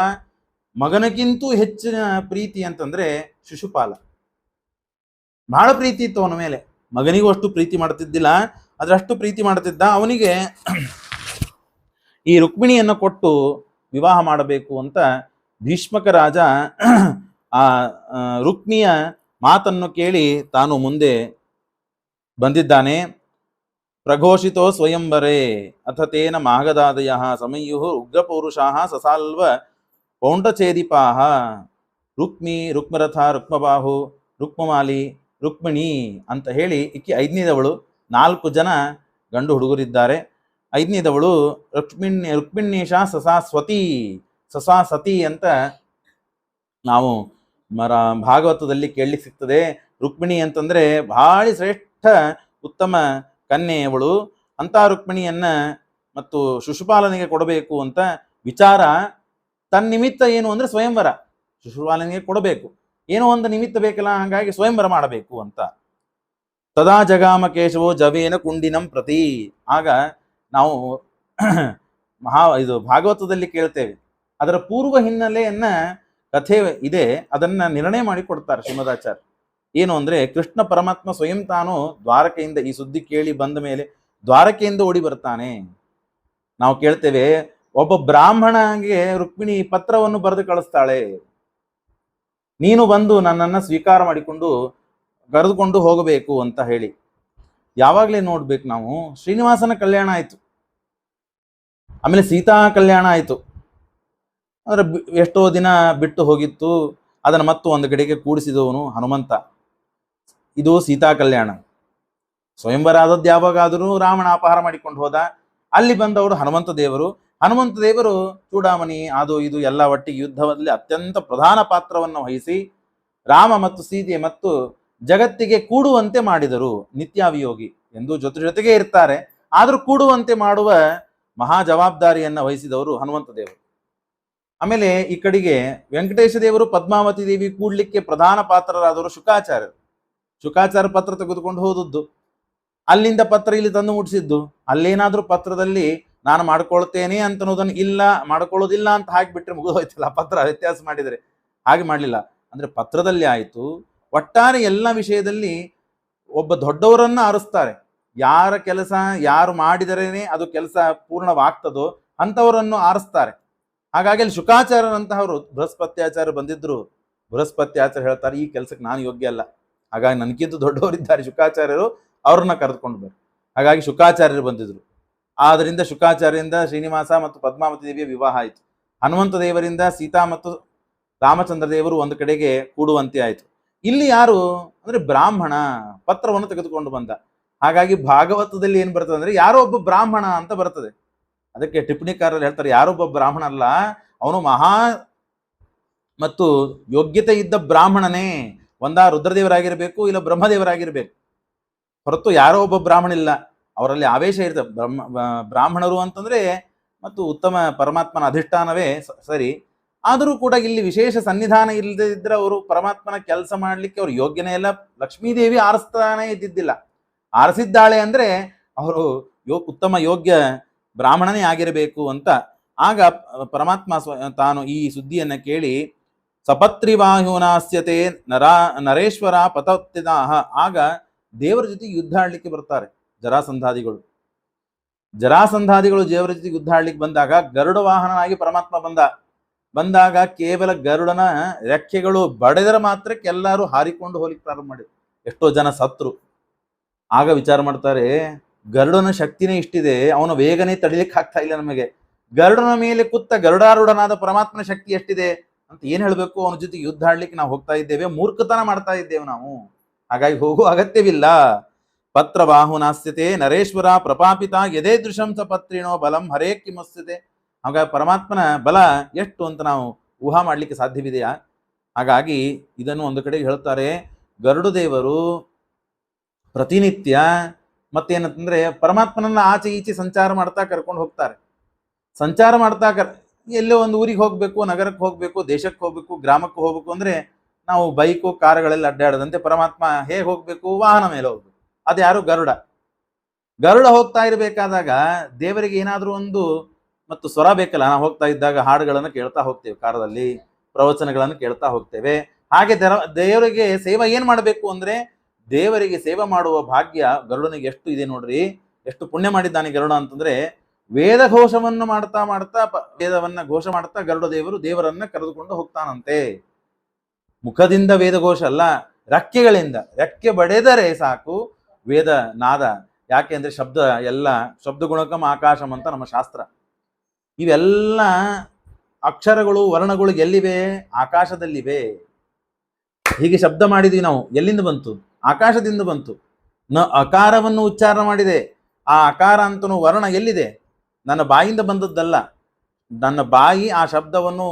ಮಗನಿಗಿಂತೂ ಹೆಚ್ಚಿನ ಪ್ರೀತಿ ಅಂತಂದ್ರೆ ಶಿಶುಪಾಲ. ಬಹಳ ಪ್ರೀತಿ ಇತ್ತು ಅವನ ಮೇಲೆ. ಮಗನಿಗೂ ಅಷ್ಟು ಪ್ರೀತಿ ಮಾಡ್ತಿದ್ದಿಲ್ಲ, ಅಷ್ಟು ಪ್ರೀತಿ ಮಾಡ್ತಿದ್ದ. ಅವನಿಗೆ ಈ ರುಕ್ಮಿಣಿಯನ್ನು ಕೊಟ್ಟು ವಿವಾಹ ಮಾಡಬೇಕು ಅಂತ ಭೀಷ್ಮಕ ರಾಜ ಆ ರುಕ್ಮಿಯ ಮಾತನ್ನು ಕೇಳಿ ತಾನು ಮುಂದೆ ಬಂದಿದ್ದಾನೆ. ಪ್ರಘೋಷಿತೋ ಸ್ವಯಂವರೇ ಅಥ ತೇನ ಮಾಗದಾದಯ ಸಮಯು ಉಗ್ರಪೌರುಷಾ ಸಸಾಲ್ವ ಪೌಂಡಛೇದಿಪಾಹ ರುಕ್ಮಿ, ರುಕ್ಮರಥ, ರುಕ್ಮಬಾಹು, ರುಕ್ಮಮಾಲಿ, ರುಕ್ಮಿಣಿ ಅಂತ ಹೇಳಿ ಇಕ್ಕಿ 5ನೇದವಳು. 4 ಜನ ಗಂಡು ಹುಡುಗರಿದ್ದಾರೆ. 5ನೇದವಳು ರುಕ್ಮಿಣೀಶ ಸಸಾಸತಿ ಅಂತ ನಾವು ಭಾಗವತದಲ್ಲಿ ಕೇಳಲಿಕ್ಕೆ ಸಿಗ್ತದೆ. ರುಕ್ಮಿಣಿ ಅಂತಂದ್ರೆ ಬಹಳ ಶ್ರೇಷ್ಠ ಉತ್ತಮ ಕನ್ಯೆಯವಳು. ಅಂತ ರುಕ್ಮಿಣಿಯನ್ನ ಮತ್ತು ಶಿಶುಪಾಲನಿಗೆ ಕೊಡಬೇಕು ಅಂತ ವಿಚಾರ. ತನ್ನಿಮಿತ್ತ ಏನು ಅಂದ್ರೆ ಸ್ವಯಂವರ, ಶಿಶುಪಾಲನಿಗೆ ಕೊಡಬೇಕು, ಏನೋ ಒಂದು ನಿಮಿತ್ತ ಬೇಕಲ್ಲ, ಹಾಗಾಗಿ ಸ್ವಯಂವರ ಮಾಡಬೇಕು ಅಂತ. ತದಾ ಜಗಾಮ ಕೇಶವೋ ಜವೇನ ಕುಂಡಿನಂ ಪ್ರತಿ. ಆಗ ನಾವು ಇದು ಭಾಗವತದಲ್ಲಿ ಕೇಳ್ತೇವೆ. ಅದರ ಪೂರ್ವ ಹಿನ್ನೆಲೆಯನ್ನ ಕಥೆ ಇದೆ, ಅದನ್ನ ನಿರ್ಣಯ ಮಾಡಿ ಕೊಡ್ತಾರೆ ಶ್ರೀಮದಾಚಾರ್ಯ. ಏನು ಅಂದ್ರೆ, ಕೃಷ್ಣ ಪರಮಾತ್ಮ ಸ್ವಯಂ ತಾನು ದ್ವಾರಕೆಯಿಂದ ಈ ಸುದ್ದಿ ಕೇಳಿ ಬಂದ ಮೇಲೆ ದ್ವಾರಕೆಯಿಂದ ಓಡಿ ಬರ್ತಾನೆ. ನಾವು ಕೇಳ್ತೇವೆ, ಒಬ್ಬ ಬ್ರಾಹ್ಮಣಗೆ ರುಕ್ಮಿಣಿ ಪತ್ರವನ್ನು ಬರೆದು ಕಳಿಸ್ತಾಳೆ, ನೀನು ಬಂದು ನನ್ನನ್ನು ಸ್ವೀಕಾರ ಮಾಡಿಕೊಂಡು ಕರೆದುಕೊಂಡು ಹೋಗಬೇಕು ಅಂತ ಹೇಳಿ. ಯಾವಾಗಲೇ ನೋಡ್ಬೇಕು ನಾವು, ಶ್ರೀನಿವಾಸನ ಕಲ್ಯಾಣ ಆಯ್ತು, ಆಮೇಲೆ ಸೀತಾ ಕಲ್ಯಾಣ ಆಯ್ತು. ಅಂದ್ರೆ ಎಷ್ಟೋ ದಿನ ಬಿಟ್ಟು ಹೋಗಿತ್ತು, ಅದನ್ನು ಮತ್ತು ಒಂದು ಕಡೆಗೆ ಕೂಡಿಸಿದವನು ಹನುಮಂತ. ಇದು ಸೀತಾ ಕಲ್ಯಾಣ. ಸ್ವಯಂವರ ಆದದ್ದು ಯಾವಾಗಾದರೂ ರಾವಣ ಅಪಹಾರ ಮಾಡಿಕೊಂಡು ಹೋದ, ಅಲ್ಲಿ ಬಂದವರು ಹನುಮಂತ ದೇವರು. ಹನುಮಂತ ದೇವರು ಚೂಡಾಮಣಿ ಅದು ಇದು ಎಲ್ಲ ಒಟ್ಟಿಗೆ ಯುದ್ಧದಲ್ಲಿ ಅತ್ಯಂತ ಪ್ರಧಾನ ಪಾತ್ರವನ್ನು ವಹಿಸಿ ರಾಮ ಮತ್ತು ಸೀತೆ ಮತ್ತು ಜಗತ್ತಿಗೆ ಕೂಡುವಂತೆ ಮಾಡಿದರು. ನಿತ್ಯಾವಿಯೋಗಿ ಎಂದು ಜೊತೆಗೆ ಇರ್ತಾರೆ, ಆದರೂ ಕೂಡುವಂತೆ ಮಾಡುವ ಮಹಾ ಜವಾಬ್ದಾರಿಯನ್ನ ವಹಿಸಿದವರು ಹನುಮಂತ ದೇವರು. ಆಮೇಲೆ ಈ ಕಡೆಗೆ ವೆಂಕಟೇಶ ದೇವರು, ಪದ್ಮಾವತಿ ದೇವಿ ಕೂಡ್ಲಿಕ್ಕೆ ಪ್ರಧಾನ ಪಾತ್ರರಾದವರು ಶುಕಾಚಾರ್ಯರು. ಶುಕಾಚಾರ್ಯ ಪತ್ರ ತೆಗೆದುಕೊಂಡು ಹೋದದ್ದು, ಅಲ್ಲಿಂದ ಪತ್ರ ಇಲ್ಲಿ ತಂದು ಮುಟ್ಟಿಸಿದ್ದು. ಅಲ್ಲೇನಾದ್ರೂ ಪತ್ರದಲ್ಲಿ ನಾನು ಮಾಡ್ಕೊಳ್ತೇನೆ ಅಂತನ್ನೋದನ್ನು ಇಲ್ಲ, ಮಾಡ್ಕೊಳ್ಳೋದಿಲ್ಲ ಅಂತ ಹಾಕಿಬಿಟ್ರೆ ಮುಗಿದೋಯ್ತಿಲ್ಲ ಪತ್ರ, ವ್ಯತ್ಯಾಸ ಮಾಡಿದರೆ. ಹಾಗೆ ಮಾಡಲಿಲ್ಲ. ಅಂದ್ರೆ ಪತ್ರದಲ್ಲಿ ಆಯಿತು. ಒಟ್ಟಾರೆ ಎಲ್ಲ ವಿಷಯದಲ್ಲಿ ಒಬ್ಬ ದೊಡ್ಡವರನ್ನ ಆರಿಸ್ತಾರೆ. ಯಾರ ಕೆಲಸ ಯಾರು ಮಾಡಿದರೇನೆ ಅದು ಕೆಲಸ ಪೂರ್ಣವಾಗ್ತದೋ ಅಂಥವರನ್ನು ಆರಿಸ್ತಾರೆ. ಹಾಗಾಗಿ ಅಲ್ಲಿ ಶುಕಾಚಾರ್ಯರಂತಹವರು, ಬೃಹಸ್ಪತ್ಯಾಚಾರ್ಯ ಬಂದಿದ್ರು. ಬೃಹಸ್ಪತ್ಯಾಚಾರ್ಯ ಹೇಳ್ತಾರೆ, ಈ ಕೆಲಸಕ್ಕೆ ನಾನು ಯೋಗ್ಯ ಅಲ್ಲ, ಹಾಗಾಗಿ ನನಗಿಂತ ದೊಡ್ಡವರಿದ್ದಾರೆ ಶುಕಾಚಾರ್ಯರು, ಅವ್ರನ್ನ ಕರೆದುಕೊಂಡು ಬರ್ರಿ. ಹಾಗಾಗಿ ಶುಕಾಚಾರ್ಯರು ಬಂದಿದ್ರು. ಆದ್ದರಿಂದ ಶುಕಾಚಾರ್ಯರಿಂದ ಶ್ರೀನಿವಾಸ ಮತ್ತು ಪದ್ಮಾವತಿ ದೇವಿಯ ವಿವಾಹ ಆಯಿತು. ಹನುಮಂತ ದೇವರಿಂದ ಸೀತಾ ಮತ್ತು ರಾಮಚಂದ್ರ ದೇವರು ಒಂದು ಕಡೆಗೆ ಕೂಡುವಂತೆ ಆಯಿತು. ಇಲ್ಲಿ ಯಾರು ಅಂದ್ರೆ ಬ್ರಾಹ್ಮಣ ಪತ್ರವನ್ನು ತೆಗೆದುಕೊಂಡು ಬಂದ. ಹಾಗಾಗಿ ಭಾಗವತದಲ್ಲಿ ಏನ್ ಬರ್ತದೆ ಅಂದ್ರೆ, ಯಾರೋ ಒಬ್ಬ ಬ್ರಾಹ್ಮಣ ಅಂತ ಬರ್ತದೆ. ಅದಕ್ಕೆ ಟಿಪ್ಪಣಿಕಾರರು ಹೇಳ್ತಾರೆ, ಯಾರೊಬ್ಬ ಬ್ರಾಹ್ಮಣ ಅಲ್ಲ, ಅವನು ಮಹಾ ಮತ್ತು ಯೋಗ್ಯತೆ ಇದ್ದ ಬ್ರಾಹ್ಮಣನೇ. ಒಂದಾ ರುದ್ರದೇವರಾಗಿರ್ಬೇಕು, ಇಲ್ಲ ಬ್ರಹ್ಮದೇವರಾಗಿರ್ಬೇಕು, ಹೊರತು ಯಾರೋ ಒಬ್ಬ ಬ್ರಾಹ್ಮಣ ಇಲ್ಲ. ಅವರಲ್ಲಿ ಆವೇಶ ಇರ್ತದೆ. ಬ್ರಾಹ್ಮಣರು ಅಂತಂದ್ರೆ ಮತ್ತು ಉತ್ತಮ ಪರಮಾತ್ಮನ ಅಧಿಷ್ಠಾನವೇ ಸರಿ. ಆದರೂ ಕೂಡ ಇಲ್ಲಿ ವಿಶೇಷ ಸನ್ನಿಧಾನ ಇಲ್ಲದೆ ಇದ್ರೆ ಅವರು ಪರಮಾತ್ಮನ ಕೆಲಸ ಮಾಡ್ಲಿಕ್ಕೆ ಅವ್ರು ಯೋಗ್ಯನೇ ಇಲ್ಲ. ಲಕ್ಷ್ಮೀದೇವಿ ಆರಿಸ್ತಾನೆ ಇದ್ದಿದ್ದಿಲ್ಲ. ಆರಿಸಿದ್ದಾಳೆ ಅಂದ್ರೆ ಅವರು ಉತ್ತಮ ಯೋಗ್ಯ ಬ್ರಾಹ್ಮಣನೇ ಆಗಿರಬೇಕು ಅಂತ. ಆಗ ಪರಮಾತ್ಮ ತಾನು ಈ ಸುದ್ದಿಯನ್ನ ಕೇಳಿ ಸಪತ್ರಿವಾಹುನಾಸ್ಯತೆ ನರೇಶ್ವರ ಪತತ್ಯದಾಹ, ಆಗ ದೇವರ ಜೊತೆಗೆ ಯುದ್ಧ ಆಡ್ಲಿಕ್ಕೆ ಬರ್ತಾರೆ ಜರಾಸಂಧಾದಿಗಳು. ದೇವರ ಜೊತೆಗೆ ಯುದ್ಧ ಆಡ್ಲಿಕ್ಕೆ ಬಂದಾಗ ಗರುಡ ವಾಹನನಾಗಿ ಪರಮಾತ್ಮ ಬಂದಾಗ ಕೇವಲ ಗರುಡನ ರೆಕ್ಕೆಗಳು ಬಡೆದರೆ ಮಾತ್ರಕ್ಕೆ ಎಲ್ಲರೂ ಹಾರಿಕೊಂಡು ಹೋಗ್ಲಿಕ್ಕೆ ಪ್ರಾರಂಭ ಮಾಡಿದ್ರು. ಎಷ್ಟೋ ಜನ ಸತ್ರು. ಆಗ ವಿಚಾರ ಮಾಡ್ತಾರೆ, ಗರುಡನ ಶಕ್ತಿನೇ ಇಷ್ಟಿದೆ, ಅವನ ವೇಗನೆ ತಡಿಲಿಕ್ಕೆ ಆಗ್ತಾ ಇಲ್ಲ ನಮಗೆ. ಗರುಡನ ಮೇಲೆ ಕುತ್ತ ಗರುಡಾರೂಢನಾದ ಪರಮಾತ್ಮನ ಶಕ್ತಿ ಎಷ್ಟಿದೆ ಅಂತ ಏನ್ ಹೇಳ್ಬೇಕು. ಅವನ ಜೊತೆಗೆ ಯುದ್ಧ ಆಡ್ಲಿಕ್ಕೆ ನಾವು ಹೋಗ್ತಾ ಇದ್ದೇವೆ, ಮೂರ್ಖತನ ಮಾಡ್ತಾ ಇದ್ದೇವೆ ನಾವು. ಹಾಗಾಗಿ ಹೋಗುವ ಅಗತ್ಯವಿಲ್ಲ. ಪತ್ರ ಬಾಹುನಾಸ್ಯತೆ ನರೇಶ್ವರ ಪ್ರಪಾಪಿತ ಯದೇ ದೃಶಂ ಸ ಪತ್ರಿಣೋ ಬಲಂ ಹರೇ ಕಿಮಸ್ಯತೆ. ಹಾಗಾಗಿ ಪರಮಾತ್ಮನ ಬಲ ಎಷ್ಟು ಅಂತ ನಾವು ಊಹಾ ಮಾಡ್ಲಿಕ್ಕೆ ಸಾಧ್ಯವಿದೆಯಾ? ಹಾಗಾಗಿ ಇದನ್ನು ಒಂದು ಕಡೆಗೆ ಹೇಳ್ತಾರೆ, ಗರುಡ ದೇವರು ಪ್ರತಿನಿತ್ಯ ಮತ್ತೇನಂತಂದ್ರೆ ಪರಮಾತ್ಮನನ್ನ ಆಚೆ ಈಚೆ ಸಂಚಾರ ಮಾಡ್ತಾ ಕರ್ಕೊಂಡು ಹೋಗ್ತಾರೆ. ಸಂಚಾರ ಮಾಡ್ತಾ ಎಲ್ಲೋ ಒಂದು ಊರಿಗೆ ಹೋಗ್ಬೇಕು, ನಗರಕ್ಕೆ ಹೋಗ್ಬೇಕು, ದೇಶಕ್ಕೆ ಹೋಗ್ಬೇಕು, ಗ್ರಾಮಕ್ಕೆ ಹೋಗ್ಬೇಕು ಅಂದ್ರೆ ನಾವು ಬೈಕು ಕಾರುಗಳೆಲ್ಲ ಅಡ್ಡಾಡದಂತೆ ಪರಮಾತ್ಮ ಹೇಗೆ ಹೋಗ್ಬೇಕು? ವಾಹನ ಮೇಲೆ ಹೋಗ್ಬೇಕು. ಅದ್ಯಾರು? ಗರುಡ ಹೋಗ್ತಾ ಇರಬೇಕಾದಾಗ ದೇವರಿಗೆ ಏನಾದ್ರೂ ಒಂದು ಮತ್ತು ಸ್ವರ ಬೇಕಲ್ಲ. ನಾವು ಹೋಗ್ತಾ ಇದ್ದಾಗ ಹಾಡುಗಳನ್ನು ಕೇಳ್ತಾ ಹೋಗ್ತೇವೆ, ಕಾರದಲ್ಲಿ ಪ್ರವಚನಗಳನ್ನು ಕೇಳ್ತಾ ಹೋಗ್ತೇವೆ. ಹಾಗೆ ದೇವರಿಗೆ ಸೇವೆ ಏನ್ ಮಾಡಬೇಕು ಅಂದ್ರೆ, ದೇವರಿಗೆ ಸೇವೆ ಮಾಡುವ ಭಾಗ್ಯ ಗರುಡನಿಗೆ ಎಷ್ಟು ಇದೆ ನೋಡ್ರಿ. ಎಷ್ಟು ಪುಣ್ಯ ಮಾಡಿದ್ದಾನೆ ಗರುಡ ಅಂತಂದ್ರೆ, ವೇದ ಘೋಷವನ್ನು ಮಾಡ್ತಾ ವೇದವನ್ನ ಘೋಷ ಮಾಡ್ತಾ ಗರುಡ ದೇವರು ದೇವರನ್ನ ಕರೆದುಕೊಂಡು ಹೋಗ್ತಾನಂತೆ. ಮುಖದಿಂದ ವೇದ ಘೋಷ ಅಲ್ಲ, ರೆಕ್ಕೆಗಳಿಂದ. ರೆಕ್ಕೆ ಬಡೆದರೆ ಸಾಕು ವೇದ ನಾದ. ಯಾಕೆ ಅಂದ್ರೆ ಎಲ್ಲ ಶಬ್ದ ಗುಣಕಂ ಆಕಾಶಂ ಅಂತ ನಮ್ಮ ಶಾಸ್ತ್ರ. ಇವೆಲ್ಲ ಅಕ್ಷರಗಳು ವರ್ಣಗಳು ಎಲ್ಲಿವೆ? ಆಕಾಶದಲ್ಲಿವೆ. ಹೀಗೆ ಶಬ್ದ ಮಾಡಿದ್ವಿ ನಾವು. ಎಲ್ಲಿಂದ ಬಂತು? ಆಕಾಶದಿಂದ ಬಂತು. ಅಕಾರವನ್ನು ಉಚ್ಚಾರ ಮಾಡಿದೆ. ಆ ಅಕಾರ ಅಂತನೂ ವರ್ಣ ಎಲ್ಲಿದೆ? ನನ್ನ ಬಾಯಿಂದ ಬಂದದ್ದಲ್ಲ. ನನ್ನ ಬಾಯಿ ಆ ಶಬ್ದವನ್ನು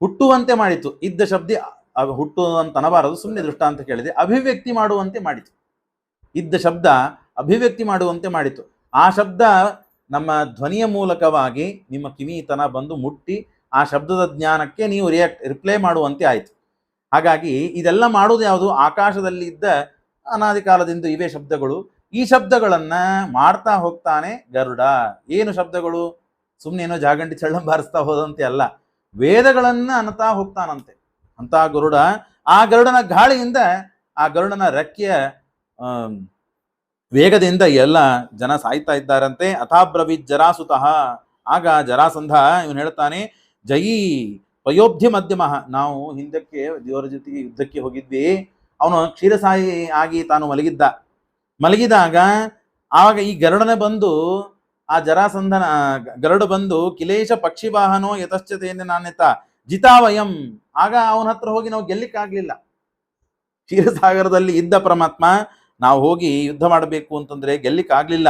ಹುಟ್ಟುವಂತೆ ಮಾಡಿತು. ಇದ್ದ ಶಬ್ದ ಹುಟ್ಟುವಂತ ಅನ್ನಬಾರದು, ಸುಮ್ಮನೆ ದೃಷ್ಟಾಂತ ಕೇಳಿದೆ. ಅಭಿವ್ಯಕ್ತಿ ಮಾಡುವಂತೆ ಮಾಡಿತು. ಇದ್ದ ಶಬ್ದ ಅಭಿವ್ಯಕ್ತಿ ಮಾಡುವಂತೆ ಮಾಡಿತು. ಆ ಶಬ್ದ ನಮ್ಮ ಧ್ವನಿಯ ಮೂಲಕವಾಗಿ ನಿಮ್ಮ ಕಿವಿತನ ಬಂದು ಮುಟ್ಟಿ ಆ ಶಬ್ದದ ಜ್ಞಾನಕ್ಕೆ ನೀವು ರಿಪ್ಲೈ ಮಾಡುವಂತೆ ಆಯಿತು. ಹಾಗಾಗಿ ಇದೆಲ್ಲ ಮಾಡುವುದು ಯಾವುದು? ಆಕಾಶದಲ್ಲಿ ಇದ್ದ ಅನಾದಿ ಕಾಲದಿಂದ ಇವೆ ಶಬ್ದಗಳು. ಈ ಶಬ್ದಗಳನ್ನ ಮಾಡ್ತಾ ಹೋಗ್ತಾನೆ ಗರುಡ. ಏನು ಶಬ್ದಗಳು? ಸುಮ್ಮನೇನೋ ಜಾಗಂಟಿ ಚಳ್ಳಂ ಬಾರಿಸ್ತಾ ಹೋದಂತೆ ಅಲ್ಲ, ವೇದಗಳನ್ನ ಅನ್ನತಾ ಹೋಗ್ತಾನಂತೆ ಅಂತ ಗರುಡ. ಆ ಗರುಡನ ಗಾಳಿಯಿಂದ, ಆ ಗರುಡನ ರೆಕ್ಕೆಯ ವೇಗದಿಂದ ಎಲ್ಲ ಜನ ಸಾಯ್ತಾ ಇದ್ದಾರಂತೆ. ಅಥಾಬ್ರವೀತ್ ಜರಾಸುತಃ, ಆಗ ಜರಾಸಂಧ ಇವನು ಹೇಳ್ತಾನೆ, ಜಯೀ ಪಯೋಬ್ಧಿ ಮಧ್ಯಮ. ನಾವು ಹಿಂದಕ್ಕೆ ದೇವರ ಜೊತೆಗೆ ಯುದ್ಧಕ್ಕೆ ಹೋಗಿದ್ವಿ. ಅವನು ಕ್ಷೀರಸಾಯಿ ಆಗಿ ತಾನು ಮಲಗಿದಾಗ ಆವಾಗ ಈ ಗರುಡನ ಬಂದು, ಆ ಜರಾಸಂಧನ ಗರುಡ ಬಂದು ಕಿಲೇಶ ಪಕ್ಷಿವಾಹನೋ ಯತಶ್ಚತೆಯಿಂದ ನಾಣ್ಯತ ಜಿತಾವಯಂ. ಆಗ ಅವನ ಹತ್ರ ಹೋಗಿ ನಾವು ಗೆಲ್ಲಿಕ್ಕಾಗ್ಲಿಲ್ಲ. ಕ್ಷೀರಸಾಗರದಲ್ಲಿ ಇದ್ದ ಪರಮಾತ್ಮ ನಾವು ಹೋಗಿ ಯುದ್ಧ ಮಾಡಬೇಕು ಅಂತಂದ್ರೆ ಗೆಲ್ಲಿಕ್ಕಾಗ್ಲಿಲ್ಲ.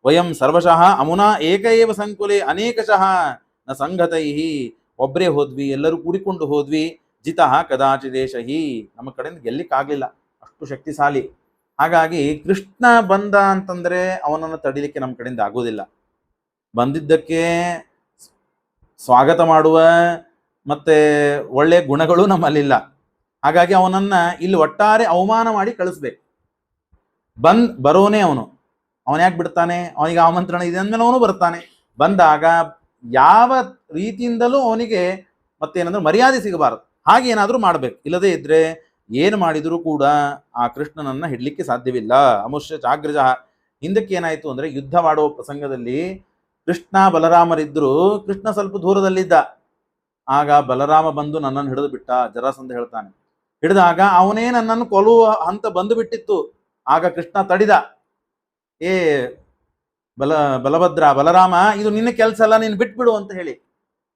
ವಯಂ ಸರ್ವಶಃ ಅಮುನಾ ಏಕಏವ ಸಂಕುಲೆ ಅನೇಕಶಃ ನ ಸಂಗತೈಹಿ. ಒಬ್ಬರೇ ಹೋದ್ವಿ, ಎಲ್ಲರೂ ಕೂಡಿಕೊಂಡು ಹೋದ್ವಿ. ಜಿತಃ ಕದಾಚಿದೇಶಹಿ, ನಮ್ಮ ಕಡೆಯಿಂದ ಗೆಲ್ಲಿಕ್ಕಾಗ್ಲಿಲ್ಲ, ಅಷ್ಟು ಶಕ್ತಿಶಾಲಿ. ಹಾಗಾಗಿ ಕೃಷ್ಣ ಬಂದ ಅಂತಂದ್ರೆ ಅವನನ್ನು ತಡಿಲಿಕ್ಕೆ ನಮ್ಮ ಕಡೆಯಿಂದ ಆಗೋದಿಲ್ಲ. ಬಂದಿದ್ದಕ್ಕೆ ಸ್ವಾಗತ ಮಾಡುವ ಮತ್ತೆ ಒಳ್ಳೆ ಗುಣಗಳು ನಮ್ಮಲ್ಲಿಲ್ಲ. ಹಾಗಾಗಿ ಅವನನ್ನ ಇಲ್ಲಿ ಒಟ್ಟಾರೆ ಅವಮಾನ ಮಾಡಿ ಕಳಿಸ್ಬೇಕು. ಬರೋನೇ ಅವನು ಯಾಕೆ ಬಿಡ್ತಾನೆ? ಅವನಿಗೆ ಆಮಂತ್ರಣ ಇದೆ ಅಂದ್ಮೇಲೆ ಅವನು ಬರ್ತಾನೆ. ಬಂದಾಗ ಯಾವ ರೀತಿಯಿಂದಲೂ ಅವನಿಗೆ ಮತ್ತೇನಂದ್ರೆ ಮರ್ಯಾದೆ ಸಿಗಬಾರದು. ಹಾಗೆ ಏನಾದ್ರೂ ಮಾಡ್ಬೇಕು. ಇಲ್ಲದೇ ಇದ್ರೆ ಏನು ಮಾಡಿದರೂ ಕೂಡ ಆ ಕೃಷ್ಣನನ್ನ ಹಿಡ್ಲಿಕ್ಕೆ ಸಾಧ್ಯವಿಲ್ಲ. ಅಮುಷ್ಯ ಜಾಗ್ರಜ. ಹಿಂದಕ್ಕೆ ಏನಾಯ್ತು ಅಂದ್ರೆ, ಯುದ್ಧ ಮಾಡುವ ಪ್ರಸಂಗದಲ್ಲಿ ಕೃಷ್ಣ ಬಲರಾಮರಿದ್ರು. ಕೃಷ್ಣ ಸ್ವಲ್ಪ ದೂರದಲ್ಲಿದ್ದ. ಆಗ ಬಲರಾಮ ಬಂದು ನನ್ನನ್ನು ಹಿಡಿದು ಬಿಟ್ಟ. ಜರಾಸಂಧ ಹೇಳ್ತಾನೆ, ಹಿಡಿದಾಗ ಅವನೇ ನನ್ನನ್ನು ಕೊಲ್ಲುವ ಹಂತ ಬಂದು ಬಿಟ್ಟಿತ್ತು. ಆಗ ಕೃಷ್ಣ ತಡಿದ, ಏ ಬಲರಾಮ, ಇದು ನಿನ್ನ ಕೆಲಸ ಅಲ್ಲ, ನೀನು ಬಿಟ್ಬಿಡು ಅಂತ ಹೇಳಿ.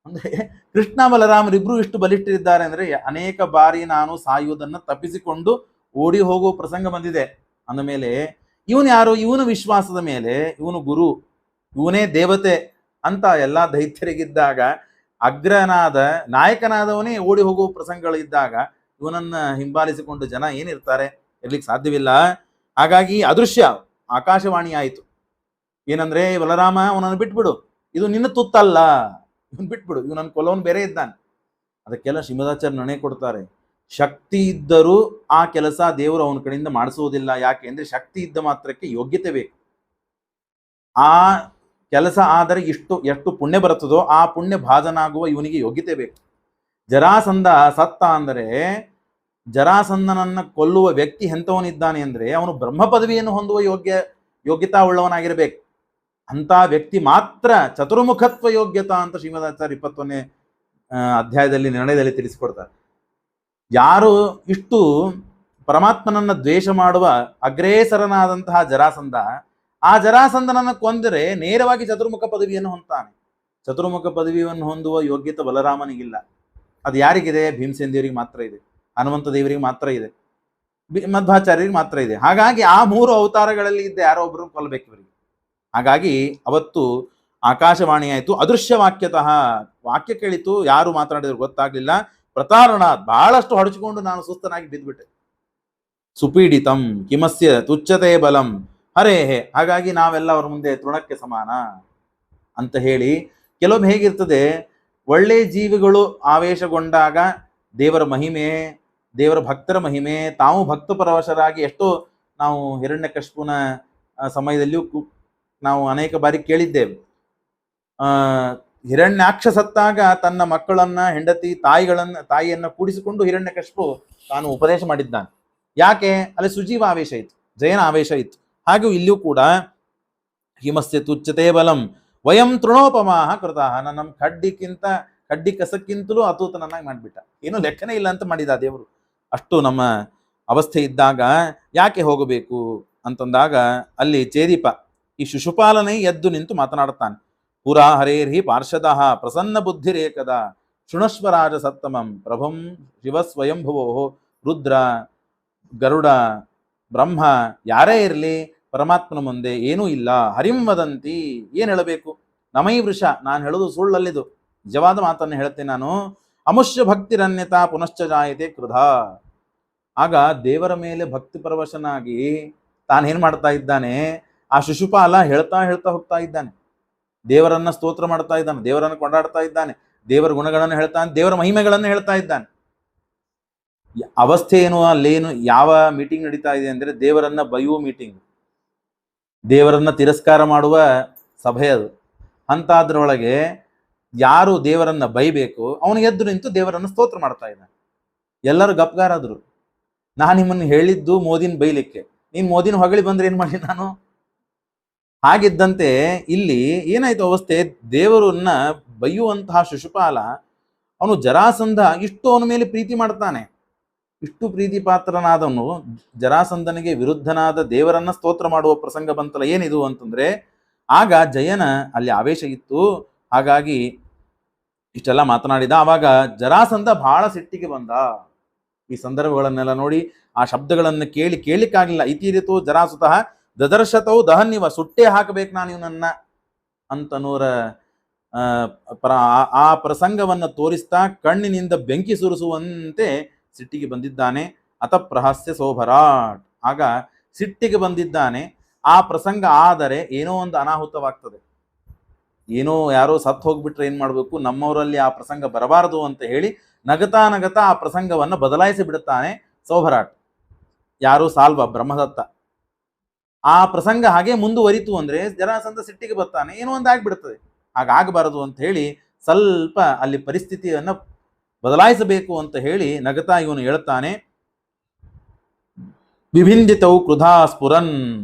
ಅಂದ್ರೆ ಕೃಷ್ಣ ಬಲರಾಮರಿಬ್ರು ಇಷ್ಟು ಬಲಿಷ್ಠರಿದ್ದಾರೆ ಅಂದ್ರೆ, ಅನೇಕ ಬಾರಿ ನಾನು ಸಾಯುವುದನ್ನು ತಪ್ಪಿಸಿಕೊಂಡು ಓಡಿ ಹೋಗುವ ಪ್ರಸಂಗ ಬಂದಿದೆ. ಅಂದ ಮೇಲೆ ಇವನು ಯಾರು? ಇವನು ವಿಶ್ವಾಸದ ಮೇಲೆ ಇವನು ಗುರು, ಇವನೇ ದೇವತೆ ಅಂತ ಎಲ್ಲ ದೈತ್ಯರಿಗಿದ್ದಾಗ, ಅಗ್ರನಾದ ನಾಯಕನಾದವನೇ ಓಡಿ ಹೋಗುವ ಪ್ರಸಂಗಗಳಿದ್ದಾಗ ಇವನನ್ನ ಹಿಂಬಾಲಿಸಿಕೊಂಡು ಜನ ಏನಿರ್ತಾರೆ? ಇರ್ಲಿಕ್ಕೆ ಸಾಧ್ಯವಿಲ್ಲ. ಹಾಗಾಗಿ ಅದೃಶ್ಯ ಆಕಾಶವಾಣಿ ಆಯಿತು. ಏನಂದ್ರೆ, ಬಲರಾಮ ಅವನನ್ನು ಬಿಟ್ಬಿಡು, ಇದು ನಿನ್ನ ತುತ್ತಲ್ಲ, ಇವನ್ ಬಿಟ್ಬಿಡು, ಇವನನ್ನು ಕೊಲ್ಲವನು ಬೇರೆ ಇದ್ದಾನೆ. ಅದಕ್ಕೆಲ್ಲ ಶ್ರೀಮದಾಚಾರ್ಯ ನಿರ್ಣಯ ಕೊಡ್ತಾರೆ. ಶಕ್ತಿ ಇದ್ದರೂ ಆ ಕೆಲಸ ದೇವರು ಅವನ ಕಡೆಯಿಂದ ಮಾಡಿಸುವುದಿಲ್ಲ. ಯಾಕೆ ಅಂದ್ರೆ ಶಕ್ತಿ ಇದ್ದ ಮಾತ್ರಕ್ಕೆ ಯೋಗ್ಯತೆ ಬೇಕು. ಆ ಕೆಲಸ ಆದರೆ ಎಷ್ಟು ಪುಣ್ಯ ಬರುತ್ತದೋ ಆ ಪುಣ್ಯ ಭಾಜನಾಗುವ ಇವನಿಗೆ ಯೋಗ್ಯತೆ ಬೇಕು. ಜರಾಸಂಧ ಸತ್ತ ಅಂದರೆ ಜರಾಸಂಧನನ್ನ ಕೊಲ್ಲುವ ವ್ಯಕ್ತಿ ಎಂಥವನಿದ್ದಾನೆ ಅಂದ್ರೆ ಅವನು ಬ್ರಹ್ಮ ಪದವಿಯನ್ನು ಹೊಂದುವ ಯೋಗ್ಯತಾ ಉಳ್ಳವನಾಗಿರ್ಬೇಕು. ಅಂತ ವ್ಯಕ್ತಿ ಮಾತ್ರ ಚತುರ್ಮುಖತ್ವ ಯೋಗ್ಯತಾ ಅಂತ ಶ್ರೀಮದಾಚಾರ್ಯ 21ನೇ ಅಧ್ಯಾಯದಲ್ಲಿ ನಿರ್ಣಯದಲ್ಲಿ ತಿಳಿಸಿಕೊಡ್ತಾರೆ. ಯಾರು ಇಷ್ಟು ಪರಮಾತ್ಮನನ್ನ ದ್ವೇಷ ಮಾಡುವ ಅಗ್ರೇಸರನಾದಂತಹ ಜರಾಸಂಧ, ಆ ಜರಾಸಂಧನನ್ನು ಕೊಂದರೆ ನೇರವಾಗಿ ಚತುರ್ಮುಖ ಪದವಿಯನ್ನು ಹೊಂದ್ತಾನೆ. ಚತುರ್ಮುಖ ಪದವಿಯನ್ನು ಹೊಂದುವ ಯೋಗ್ಯತೆ ಬಲರಾಮನಿಗಿಲ್ಲ. ಅದು ಯಾರಿಗಿದೆ? ಭೀಮಸೇನ ದೇವರಿಗೆ ಮಾತ್ರ ಇದೆ, ಹನುಮಂತ ದೇವರಿಗೆ ಮಾತ್ರ ಇದೆ, ಮಧ್ವಾಚಾರ್ಯರಿಗೆ ಮಾತ್ರ ಇದೆ. ಹಾಗಾಗಿ ಆ 3 ಅವತಾರಗಳಲ್ಲಿ ಇದ್ದ ಯಾರೋ ಒಬ್ಬರು ಕೊಲ್ಲಬೇಕು ಇವರಿಗೆ. ಹಾಗಾಗಿ ಅವತ್ತು ಆಕಾಶವಾಣಿ ಆಯಿತು, ಅದೃಶ್ಯ ವಾಕ್ಯತಃ ವಾಕ್ಯ ಕೇಳಿತು, ಯಾರು ಮಾತನಾಡಿದ್ರು ಗೊತ್ತಾಗ್ಲಿಲ್ಲ. ಪ್ರತಾರಣ ಬಹಳಷ್ಟು ಹೊಡಚಿಕೊಂಡು ನಾನು ಸುಸ್ತನಾಗಿ ಬಿದ್ದುಬಿಟ್ಟೆ. ಸುಪೀಡಿತಂ ಕಿಮಸ್ಯ ತುಚ್ಛತೆ ಬಲಂ ಹರೇಹೆ, ಹಾಗಾಗಿ ನಾವೆಲ್ಲ ಅವ್ರ ಮುಂದೆ ತೃಣಕ್ಕೆ ಸಮಾನ ಅಂತ ಹೇಳಿ. ಕೆಲವೊಮ್ಮೆ ಹೇಗಿರ್ತದೆ, ಒಳ್ಳೆ ಜೀವಿಗಳು ಆವೇಶಗೊಂಡಾಗ ದೇವರ ಮಹಿಮೆ, ದೇವರ ಭಕ್ತರ ಮಹಿಮೆ, ತಾವು ಭಕ್ತ ಪರವಶರಾಗಿ ಎಷ್ಟೋ ನಾವು ಹಿರಣ್ಯಕಶಿಪುನ ಸಮಯದಲ್ಲಿಯೂ ನಾವು ಅನೇಕ ಬಾರಿ ಕೇಳಿದ್ದೇವೆ. ಹಿರಣ್ಯಾಕ್ಷ ಸತ್ತಾಗ ತನ್ನ ಮಕ್ಕಳನ್ನ, ಹೆಂಡತಿ, ತಾಯಿಯನ್ನ ಕೂಡಿಸಿಕೊಂಡು ಹಿರಣ್ಯಕಶಿಪು ತಾನು ಉಪದೇಶ ಮಾಡಿದ್ದಾನೆ. ಯಾಕೆ? ಅಲ್ಲಿ ಸುಜೀವ ಆವೇಶ ಇತ್ತು, ಜಯನ ಆವೇಶ ಇತ್ತು. ಹಾಗೂ ಇಲ್ಲಿಯೂ ಕೂಡ ಹಿಮಸ್ಯ ತುಚ್ಛತೆ ಬಲಂ ವಯಂ ತೃಣೋಪಮಾಹ ಕೃತಾಹ, ನಮ್ಮ ಕಡ್ಡಿ ಕಸಕ್ಕಿಂತಲೂ ಅತೂತನನ್ನಾಗಿ ಮಾಡಿಬಿಟ್ಟ. ಏನೂ ಲೆಕ್ಕನೇ ಇಲ್ಲ ಅಂತ ಮಾಡಿದ ದೇವರು. ಅಷ್ಟು ನಮ್ಮ ಅವಸ್ಥೆ ಇದ್ದಾಗ ಯಾಕೆ ಹೋಗಬೇಕು ಅಂತಂದಾಗ ಅಲ್ಲಿ ಚೇದೀಪ ಈ ಶಿಶುಪಾಲನೆ ಎದ್ದು ನಿಂತು ಮಾತನಾಡುತ್ತಾನೆ. ಪುರಾ ಹರೇರ್ಹಿ ಪಾರ್ಷದಃ ಪ್ರಸನ್ನ ಬುದ್ಧಿರೇಕದ ಶೃಣಶ್ವರಾಜ ಸತ್ತಮಂ ಪ್ರಭುಂ ಶಿವ ಸ್ವಯಂಭುವೋ ರುದ್ರ ಗರುಡ ಬ್ರಹ್ಮ ಯಾರೇ ಇರಲಿ ಪರಮಾತ್ಮನ ಮುಂದೆ ಏನೂ ಇಲ್ಲ. ಹರಿಂ ವದಂತಿ, ಏನು ಹೇಳಬೇಕು? ನಮೈ ವೃಷ, ನಾನು ಹೇಳೋದು ಸುಳ್ಳಲ್ಲಿದು, ನಿಜವಾದ ಮಾತನ್ನು ಹೇಳ್ತೇನೆ ನಾನು. ಅಮುಷ್ಯ ಭಕ್ತಿರನ್ಯತಾ ಪುನಶ್ಚ ಜಾಯತೆ ಕೃಧ. ಆಗ ದೇವರ ಮೇಲೆ ಭಕ್ತಿ ಪರವಶನಾಗಿ ತಾನೇನು ಮಾಡ್ತಾ ಇದ್ದಾನೆ, ಆ ಶಿಶುಪಾಲ ಹೇಳ್ತಾ ಹೋಗ್ತಾ ಇದ್ದಾನೆ. ದೇವರನ್ನ ಸ್ತೋತ್ರ ಮಾಡ್ತಾ ಇದ್ದಾನೆ, ದೇವರನ್ನು ಕೊಂಡಾಡ್ತಾ ಇದ್ದಾನೆ, ದೇವರ ಗುಣಗಳನ್ನು ಹೇಳ್ತಾನೆ, ದೇವರ ಮಹಿಮೆಗಳನ್ನು ಹೇಳ್ತಾ ಇದ್ದಾನೆ. ಅವಸ್ಥೆ ಏನು ಅಲ್ಲೇನು, ಯಾವ ಮೀಟಿಂಗ್ ನಡೀತಾ ಇದೆ ಅಂದರೆ ದೇವರನ್ನ ಬೈಯುವ ಮೀಟಿಂಗ್, ದೇವರನ್ನ ತಿರಸ್ಕಾರ ಮಾಡುವ ಸಭೆ ಅದು. ಅಂತಾದ್ರೊಳಗೆ ಯಾರು ದೇವರನ್ನ ಬೈಬೇಕು ಅವನು ಎದ್ದು ನಿಂತು ದೇವರನ್ನು ಸ್ತೋತ್ರ ಮಾಡ್ತಾ ಇದ್ದಾನೆ. ಎಲ್ಲರೂ ಗಪ್ಗಾರಾದ್ರು. ನಾನು ನಿಮ್ಮನ್ನು ಹೇಳಿದ್ದು ಮೋದಿನ ಬೈಲಿಕ್ಕೆ, ನೀನು ಮೋದಿನ ಹೊಗಳಿ ಬಂದ್ರೆ ಏನು ಮಾಡಿ ನಾನು? ಹಾಗಿದ್ದಂತೆ ಇಲ್ಲಿ ಏನಾಯ್ತು ಅವಸ್ಥೆ, ದೇವರನ್ನ ಬೈಯುವಂತಹ ಶಿಶುಪಾಲ ಅವನು ಜರಾಸಂಧ ಇಷ್ಟು ಅವನ ಮೇಲೆ ಪ್ರೀತಿ ಮಾಡ್ತಾನೆ. ಇಷ್ಟು ಪ್ರೀತಿ ಪಾತ್ರನಾದವನು ಜರಾಸಂಧನಿಗೆ ವಿರುದ್ಧನಾದ ದೇವರನ್ನ ಸ್ತೋತ್ರ ಮಾಡುವ ಪ್ರಸಂಗ ಬಂತಲ್ಲ, ಏನಿದು ಅಂತಂದ್ರೆ ಆಗ ಜಯನ ಅಲ್ಲಿ ಆವೇಶ ಇತ್ತು. ಹಾಗಾಗಿ ಇಷ್ಟೆಲ್ಲ ಮಾತನಾಡಿದ. ಆವಾಗ ಜರಾಸಂಧ ಬಹಳ ಸಿಟ್ಟಿಗೆ ಬಂದ. ಈ ಸಂದರ್ಭಗಳನ್ನೆಲ್ಲ ನೋಡಿ ಆ ಶಬ್ದಗಳನ್ನು ಕೇಳಲಿಕ್ಕಾಗಲಿಲ್ಲ. ಇತೀರಿತು ಜರಾಸುತಃ ದದರ್ಶತವು ದಹನ್ನಿವ, ಸುಟ್ಟೇ ಹಾಕಬೇಕು ನಾನು ಇವನನ್ನ ಅಂತ ಆ ಪ್ರಸಂಗವನ್ನು ತೋರಿಸ್ತಾ ಕಣ್ಣಿನಿಂದ ಬೆಂಕಿ ಸುರಿಸುವಂತೆ ಸಿಟ್ಟಿಗೆ ಬಂದಿದ್ದಾನೆ. ಅತಪ್ರಹಸ್ಯ ಸೋಭರಾಟ್, ಆಗ ಸಿಟ್ಟಿಗೆ ಬಂದಿದ್ದಾನೆ. ಆ ಪ್ರಸಂಗ ಆದರೆ ಏನೋ ಒಂದು ಅನಾಹುತವಾಗ್ತದೆ, ಏನೋ ಯಾರೋ ಸತ್ತು ಹೋಗ್ಬಿಟ್ರೆ ಏನ್ ಮಾಡ್ಬೇಕು, ನಮ್ಮವರಲ್ಲಿ ಆ ಪ್ರಸಂಗ ಬರಬಾರದು ಅಂತ ಹೇಳಿ ನಗತಾ ಆ ಪ್ರಸಂಗವನ್ನು ಬದಲಾಯಿಸಿ ಬಿಡುತ್ತಾನೆ ಸೌಭರಾಟ್. ಯಾರು? ಸಾಲ್ವ, ಬ್ರಹ್ಮದತ್ತ. ಆ ಪ್ರಸಂಗ ಹಾಗೆ ಮುಂದುವರಿತು ಅಂದ್ರೆ ಜರಾಸಂಧ ಸಿಟ್ಟಿಗೆ ಬರ್ತಾನೆ, ಏನೋ ಒಂದು ಆಗ್ಬಿಡ್ತದೆ. ಹಾಗಾಗಬಾರದು ಅಂತ ಹೇಳಿ ಸ್ವಲ್ಪ ಅಲ್ಲಿ ಪರಿಸ್ಥಿತಿಯನ್ನ ಬದಲಾಯಿಸಬೇಕು ಅಂತ ಹೇಳಿ ನಗತಾ ಇವನು ಹೇಳ್ತಾನೆ. ವಿಭಿಂದಿತವು ಕೃಧಾ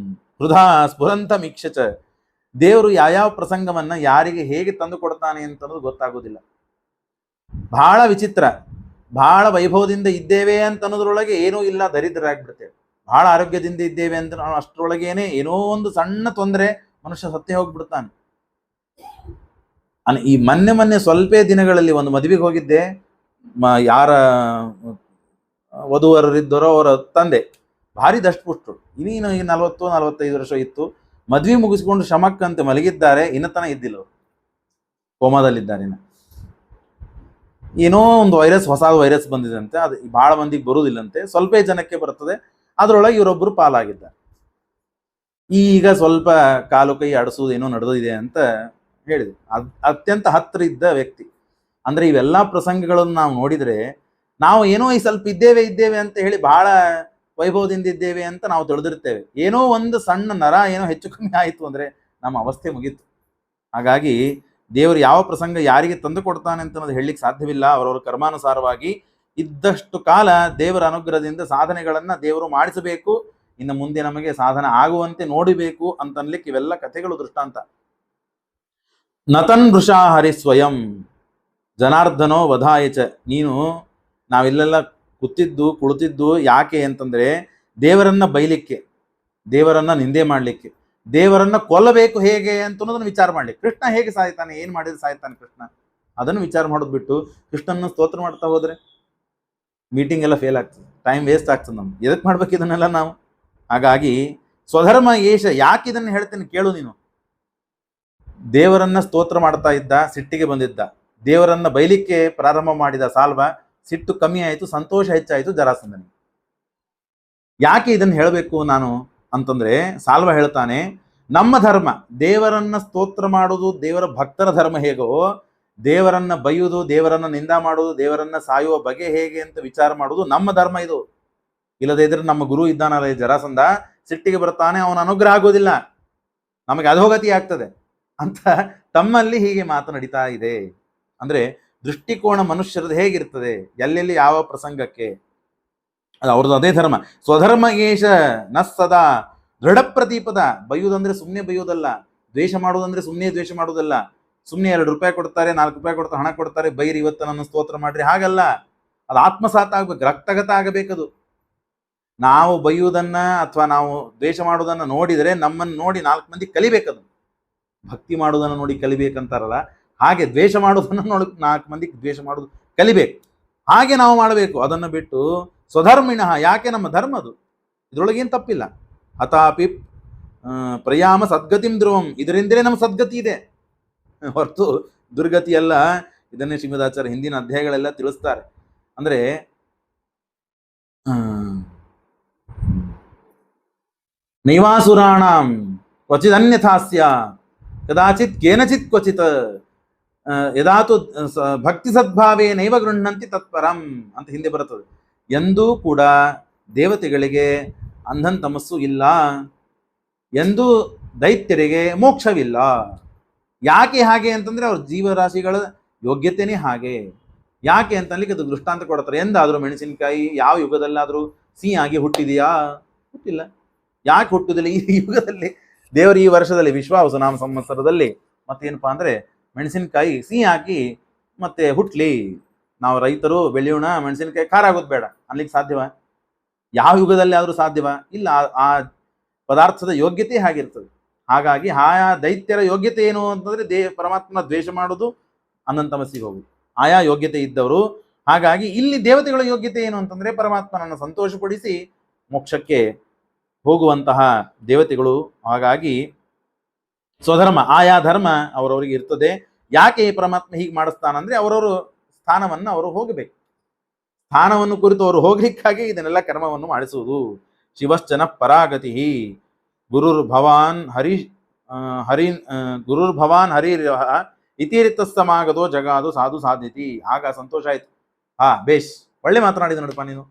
ಸ್ಫುರಂತ ಮೀಕ್ಷಚ. ದೇವರು ಯಾವ್ಯಾವ ಪ್ರಸಂಗವನ್ನ ಯಾರಿಗೆ ಹೇಗೆ ತಂದು ಕೊಡ್ತಾನೆ ಅಂತನ್ನೋದು ಗೊತ್ತಾಗೋದಿಲ್ಲ. ಬಹಳ ವಿಚಿತ್ರ. ಬಹಳ ವೈಭವದಿಂದ ಇದ್ದೇವೆ ಅಂತ ಅನ್ನೋದ್ರೊಳಗೆ ಏನೂ ಇಲ್ಲ, ದರಿದ್ರಾಗ್ಬಿಡ್ತೇವೆ. ಬಹಳ ಆರೋಗ್ಯದಿಂದ ಇದ್ದೇವೆ ಅಂತ ನಾವು ಅಷ್ಟರೊಳಗೇನೆ ಏನೋ ಒಂದು ಸಣ್ಣ ತೊಂದರೆ, ಮನುಷ್ಯ ಸತ್ತೇ ಹೋಗ್ಬಿಡ್ತಾನೆ. ಈ ಮೊನ್ನೆ ಸ್ವಲ್ಪ ದಿನಗಳಲ್ಲಿ ಒಂದು ಮದುವೆಗೆ ಹೋಗಿದ್ದೆ. ಯಾರ ವಧುವರರಿದ್ದರೋ ಅವರ ತಂದೆ ಭಾರಿ ದಷ್ಟಪುಷ್ಟರು. ಇನ್ನೇನು 40-45 ವರ್ಷ ಇತ್ತು. ಮದ್ವೆ ಮುಗಿಸ್ಕೊಂಡು ಶಮಕ್ಕಂತೆ ಮಲಗಿದ್ದಾರೆ, ಇನ್ನತನ ಇದ್ದಿಲ್ಲ ಅವರು, ಕೋಮಾದಲ್ಲಿದ್ದಾರೆ. ಏನೋ ಒಂದು ಹೊಸ ವೈರಸ್ ಬಂದಿದಂತೆ. ಅದು ಬಹಳ ಮಂದಿಗೆ ಬರುವುದಿಲ್ಲಂತೆ, ಸ್ವಲ್ಪ ಜನಕ್ಕೆ ಬರ್ತದೆ. ಅದರೊಳಗೆ ಇವರೊಬ್ಬರು ಪಾಲಾಗಿದ್ದಾರೆ. ಈಗ ಸ್ವಲ್ಪ ಕಾಲು ಕೈ ಆಡಿಸುವುದು ಏನೋ ನಡೆದಿದೆ ಅಂತ ಹೇಳಿದ್ರು. ಅತ್ಯಂತ ಹತ್ತಿರ ಇದ್ದ ವ್ಯಕ್ತಿ. ಅಂದ್ರೆ ಇವೆಲ್ಲ ಪ್ರಸಂಗಗಳನ್ನು ನಾವು ನೋಡಿದ್ರೆ ನಾವು ಏನೋ ಈ ಸ್ವಲ್ಪ ಇದ್ದೇವೆ ಅಂತ ಹೇಳಿ ಬಹಳ ವೈಭವದಿಂದ ಇದ್ದೇವೆ ಅಂತ ನಾವು ತಿಳಿದಿರ್ತೇವೆ. ಏನೋ ಒಂದು ಸಣ್ಣ ನರ ಏನೋ ಹೆಚ್ಚು ಕಮ್ಮಿ ಆಯಿತು ಅಂದ್ರೆ ನಮ್ಮ ಅವಸ್ಥೆ ಮುಗೀತು. ಹಾಗಾಗಿ ದೇವರು ಯಾವ ಪ್ರಸಂಗ ಯಾರಿಗೆ ತಂದು ಕೊಡ್ತಾನೆ ಅಂತ ಅನ್ನೋದು ಹೇಳಲಿಕ್ಕೆ ಸಾಧ್ಯವಿಲ್ಲ. ಅವರವರ ಕರ್ಮಾನುಸಾರವಾಗಿ ಇದ್ದಷ್ಟು ಕಾಲ ದೇವರ ಅನುಗ್ರಹದಿಂದ ಸಾಧನೆಗಳನ್ನ ದೇವರು ಮಾಡಿಸಬೇಕು, ಇನ್ನು ಮುಂದೆ ನಮಗೆ ಸಾಧನೆ ಆಗುವಂತೆ ನೋಡಿಬೇಕು ಅಂತನ್ಲಿಕ್ಕೆ ಇವೆಲ್ಲ ಕಥೆಗಳು ದೃಷ್ಟಾಂತ. ನತನ್ ವೃಷಾ ಹರಿ ಸ್ವಯಂ ಜನಾರ್ದನೋ ವಧಾಯಚ. ನೀನು ನಾವಿಲ್ಲೆಲ್ಲ ಕುಳಿತಿದ್ದು ಯಾಕೆ ಅಂತಂದ್ರೆ ದೇವರನ್ನ ಬೈಲಿಕ್ಕೆ, ದೇವರನ್ನ ನಿಂದೆ ಮಾಡ್ಲಿಕ್ಕೆ, ದೇವರನ್ನ ಕೊಲ್ಲಬೇಕು ಹೇಗೆ ಅಂತ ಅನ್ನೋದನ್ನ ವಿಚಾರ ಮಾಡ್ಲಿಕ್ಕೆ. ಕೃಷ್ಣ ಹೇಗೆ ಸಾಯ್ತಾನೆ, ಏನ್ ಮಾಡಿದ್ರೆ ಸಾಯ್ತಾನೆ ಕೃಷ್ಣ, ಅದನ್ನು ವಿಚಾರ ಮಾಡೋದು ಬಿಟ್ಟು ಕೃಷ್ಣನ ಸ್ತೋತ್ರ ಮಾಡ್ತಾ ಹೋದ್ರೆ ಮೀಟಿಂಗ್ ಎಲ್ಲ ಫೇಲ್ ಆಗ್ತದೆ, ಟೈಮ್ ವೇಸ್ಟ್ ಆಗ್ತದೆ. ನಮ್ಗೆ ಎದಕ್ಕೆ ಮಾಡ್ಬೇಕು ಇದನ್ನೆಲ್ಲ ನಾವು? ಹಾಗಾಗಿ ಸ್ವಧರ್ಮ ಏಷ, ಯಾಕೆ ಇದನ್ನು ಹೇಳ್ತೇನೆ ಕೇಳು ನೀನು. ದೇವರನ್ನ ಸ್ತೋತ್ರ ಮಾಡ್ತಾ ಇದ್ದ, ಸಿಟ್ಟಿಗೆ ಬಂದಿದ್ದ, ದೇವರನ್ನ ಬೈಲಿಕ್ಕೆ ಪ್ರಾರಂಭ ಮಾಡಿದ ಸಾಲ್ವ, ಸಿಟ್ಟು ಕಮ್ಮಿ ಆಯಿತು, ಸಂತೋಷ ಹೆಚ್ಚಾಯಿತು ಜರಾಸಂಧನಿಗೆ. ಯಾಕೆ ಇದನ್ನು ಹೇಳಬೇಕು ನಾನು ಅಂತಂದ್ರೆ, ಸಾಲ್ವ ಹೇಳ್ತಾನೆ, ನಮ್ಮ ಧರ್ಮ ದೇವರನ್ನ ಸ್ತೋತ್ರ ಮಾಡುವುದು ದೇವರ ಭಕ್ತರ ಧರ್ಮ ಹೇಗೋ, ದೇವರನ್ನ ಬೈಯುವುದು, ದೇವರನ್ನ ನಿಂದ ಮಾಡುವುದು, ದೇವರನ್ನ ಸಾಯುವ ಬಗೆ ಹೇಗೆ ಅಂತ ವಿಚಾರ ಮಾಡುವುದು ನಮ್ಮ ಧರ್ಮ ಇದು. ಇಲ್ಲದೇ ಇದ್ರೆ ನಮ್ಮ ಗುರು ಇದ್ದಾನಲ್ಲ ಜರಾಸಂಧ, ಸಿಟ್ಟಿಗೆ ಬರ್ತಾನೆ, ಅವನ ಅನುಗ್ರಹ ಆಗೋದಿಲ್ಲ, ನಮಗೆ ಅಧೋಗತಿ ಆಗ್ತದೆ ಅಂತ ತಮ್ಮಲ್ಲಿ ಹೀಗೆ ಮಾತು ನಡೀತಾ ಇದೆ. ಅಂದ್ರೆ ದೃಷ್ಟಿಕೋನ ಮನುಷ್ಯರದ್ದು ಹೇಗಿರ್ತದೆ, ಎಲ್ಲೆಲ್ಲಿ ಯಾವ ಪ್ರಸಂಗಕ್ಕೆ, ಅದು ಅವ್ರದ್ದು ಅದೇ ಧರ್ಮ. ಸ್ವಧರ್ಮ ಏಷ ನ ಸದಾ ದೃಢ ಪ್ರತಿಪದ. ಬೈಯುವುದಂದ್ರೆ ಸುಮ್ಮನೆ ಬೈಯುವುದಲ್ಲ, ದ್ವೇಷ ಮಾಡುವುದಂದ್ರೆ ಸುಮ್ಮನೆ ದ್ವೇಷ ಮಾಡುವುದಲ್ಲ. ಸುಮ್ಮನೆ 2 ರೂಪಾಯಿ ಕೊಡ್ತಾರೆ, 4 ರೂಪಾಯಿ ಕೊಡ್ತಾರೆ, ಹಣ ಕೊಡ್ತಾರೆ, ಬೈರಿ ಇವತ್ತು ನನ್ನ ಸ್ತೋತ್ರ ಮಾಡ್ರಿ, ಹಾಗಲ್ಲ. ಅದು ಆತ್ಮಸಾತ ಆಗ್ಬೇಕು, ರಕ್ತಗತ ಆಗಬೇಕದು. ನಾವು ಬೈಯುವುದನ್ನ ಅಥವಾ ನಾವು ದ್ವೇಷ ಮಾಡುವುದನ್ನ ನೋಡಿದರೆ ನಮ್ಮನ್ನು ನೋಡಿ 4 ಮಂದಿ ಕಲಿಬೇಕದು. ಭಕ್ತಿ ಮಾಡುವುದನ್ನು ನೋಡಿ ಕಲಿಬೇಕಂತಾರಲ್ಲ, ಹಾಗೆ ದ್ವೇಷ ಮಾಡುವುದನ್ನು ನೋಡಿ 4 ಮಂದಿ ದ್ವೇಷ ಮಾಡುವುದು ಕಲಿಬೇಕು. ಹಾಗೆ ನಾವು ಮಾಡಬೇಕು. ಅದನ್ನು ಬಿಟ್ಟು ಸ್ವಧರ್ಮಿಣಃ, ಯಾಕೆ ನಮ್ಮ ಧರ್ಮ ಅದು, ಇದ್ರೊಳಗೇನು ತಪ್ಪಿಲ್ಲ. ಹತಾಪಿ ಪ್ರಯಾಮ ಸದ್ಗತಿಂ ಧ್ರುವಂ, ಇದರಿಂದಲೇ ನಮ್ಮ ಸದ್ಗತಿ ಇದೆ ಹೊರತು ದುರ್ಗತಿ ಅಲ್ಲ. ಇದನ್ನೇ ಶ್ರೀಮದಾಚಾರ್ಯ ಹಿಂದಿನ ಅಧ್ಯಾಯಗಳೆಲ್ಲ ತಿಳಿಸ್ತಾರೆ. ಅಂದ್ರೆ ನೈವಾಸುರಾಣಾಂ ಕ್ವಚಿತ್ ಅನ್ಯಥಾಸ್ಯ ಕದಾಚಿತ್ ಕೇನಚಿತ್ ಕ್ವಚಿತ್ ಯದಾತು ಭಕ್ತಿ ಸದ್ಭಾವೇ ನೈವ ಗೃಹ್ಣಂತಿ ತತ್ಪರಂ ಅಂತ ಹಿಂದೆ ಬರುತ್ತದೆ. ಎಂದೂ ಕೂಡ ದೇವತೆಗಳಿಗೆ ಅಂಧನ್ ತಮಸ್ಸು ಇಲ್ಲ, ಎಂದೂ ದೈತ್ಯರಿಗೆ ಮೋಕ್ಷವಿಲ್ಲ. ಯಾಕೆ ಹಾಗೆ ಅಂತಂದ್ರೆ ಅವ್ರ ಜೀವರಾಶಿಗಳ ಯೋಗ್ಯತೆನೇ ಹಾಗೆ. ಯಾಕೆ ಅಂತನ್ಲಿಕ್ಕೆ ಅದು ದೃಷ್ಟಾಂತ ಕೊಡ್ತಾರೆ. ಎಂದಾದ್ರೂ ಮೆಣಸಿನಕಾಯಿ ಯಾವ ಯುಗದಲ್ಲಾದ್ರೂ ಸಿಹಿ ಆಗಿ ಹುಟ್ಟಿದೆಯಾ? ಹುಟ್ಟಿಲ್ಲ. ಯಾಕೆ ಹುಟ್ಟುದಿಲ್ಲ? ಈ ಯುಗದಲ್ಲಿ ದೇವರು ಈ ವರ್ಷದಲ್ಲಿ ವಿಶ್ವಾವಸು ನಾಮ ಸಂವತ್ಸರದಲ್ಲಿ ಮತ್ತೇನಪ್ಪಾ ಅಂದ್ರೆ ಮೆಣಸಿನಕಾಯಿ ಸಿಹಿ ಹಾಕಿ ಮತ್ತೆ ಹುಟ್ಲಿ, ನಾವು ರೈತರು ಬೆಳೆಯೋಣ, ಮೆಣಸಿನಕಾಯಿ ಖಾರ ಆಗೋದು ಬೇಡ ಅನ್ಲಿಕ್ಕೆ ಸಾಧ್ಯವ? ಯಾವ ಯುಗದಲ್ಲಿ ಆದ್ರೂ ಸಾಧ್ಯವ? ಇಲ್ಲ. ಆ ಪದಾರ್ಥದ ಯೋಗ್ಯತೆ ಹಾಗಿರ್ತದೆ. ಹಾಗಾಗಿ ಆಯಾ ದೈತ್ಯರ ಯೋಗ್ಯತೆ ಏನು ಅಂತಂದ್ರೆ ಪರಮಾತ್ಮನ ದ್ವೇಷ ಮಾಡೋದು, ಅನಂತಮಸ್ಸಿಗೆ ಹೋಗುದು, ಆಯಾ ಯೋಗ್ಯತೆ ಇದ್ದವರು. ಹಾಗಾಗಿ ಇಲ್ಲಿ ದೇವತೆಗಳ ಯೋಗ್ಯತೆ ಏನು ಅಂತಂದ್ರೆ ಪರಮಾತ್ಮನನ್ನು ಸಂತೋಷಪಡಿಸಿ ಮೋಕ್ಷಕ್ಕೆ ಹೋಗುವಂತಹ ದೇವತೆಗಳು. ಹಾಗಾಗಿ ಸ್ವಧರ್ಮ, ಆಯಾ ಧರ್ಮ ಅವರವರಿಗೆ ಇರ್ತದೆ. ಯಾಕೆ ಪರಮಾತ್ಮ ಹೀಗೆ ಮಾಡಿಸ್ತಾನಂದ್ರೆ ಅವರವರು ಸ್ಥಾನವನ್ನು ಅವರು ಹೋಗಬೇಕು. ಸ್ಥಾನವನ್ನು ಕುರಿತು ಅವರು ಹೋಗ್ಲಿಕ್ಕಾಗಿ ಇದನ್ನೆಲ್ಲ ಕರ್ಮವನ್ನು ಮಾಡಿಸುವುದು. ಶಿವಶ್ಚನ ಪರಾಗತಿ ಗುರುರ್ ಭವಾನ್ ಹರಿ ಇತಿರಿತಸ್ತಮಾಗದೋ ಜಗಾದು ಸಾಧು ಸಾಧ್ಯತಿ. ಆಗ ಸಂತೋಷ ಆಯ್ತು. ಬೇಷ್, ಒಳ್ಳೆ ಮಾತನಾಡಿದ ನೋಡಪ್ಪ ನೀನು,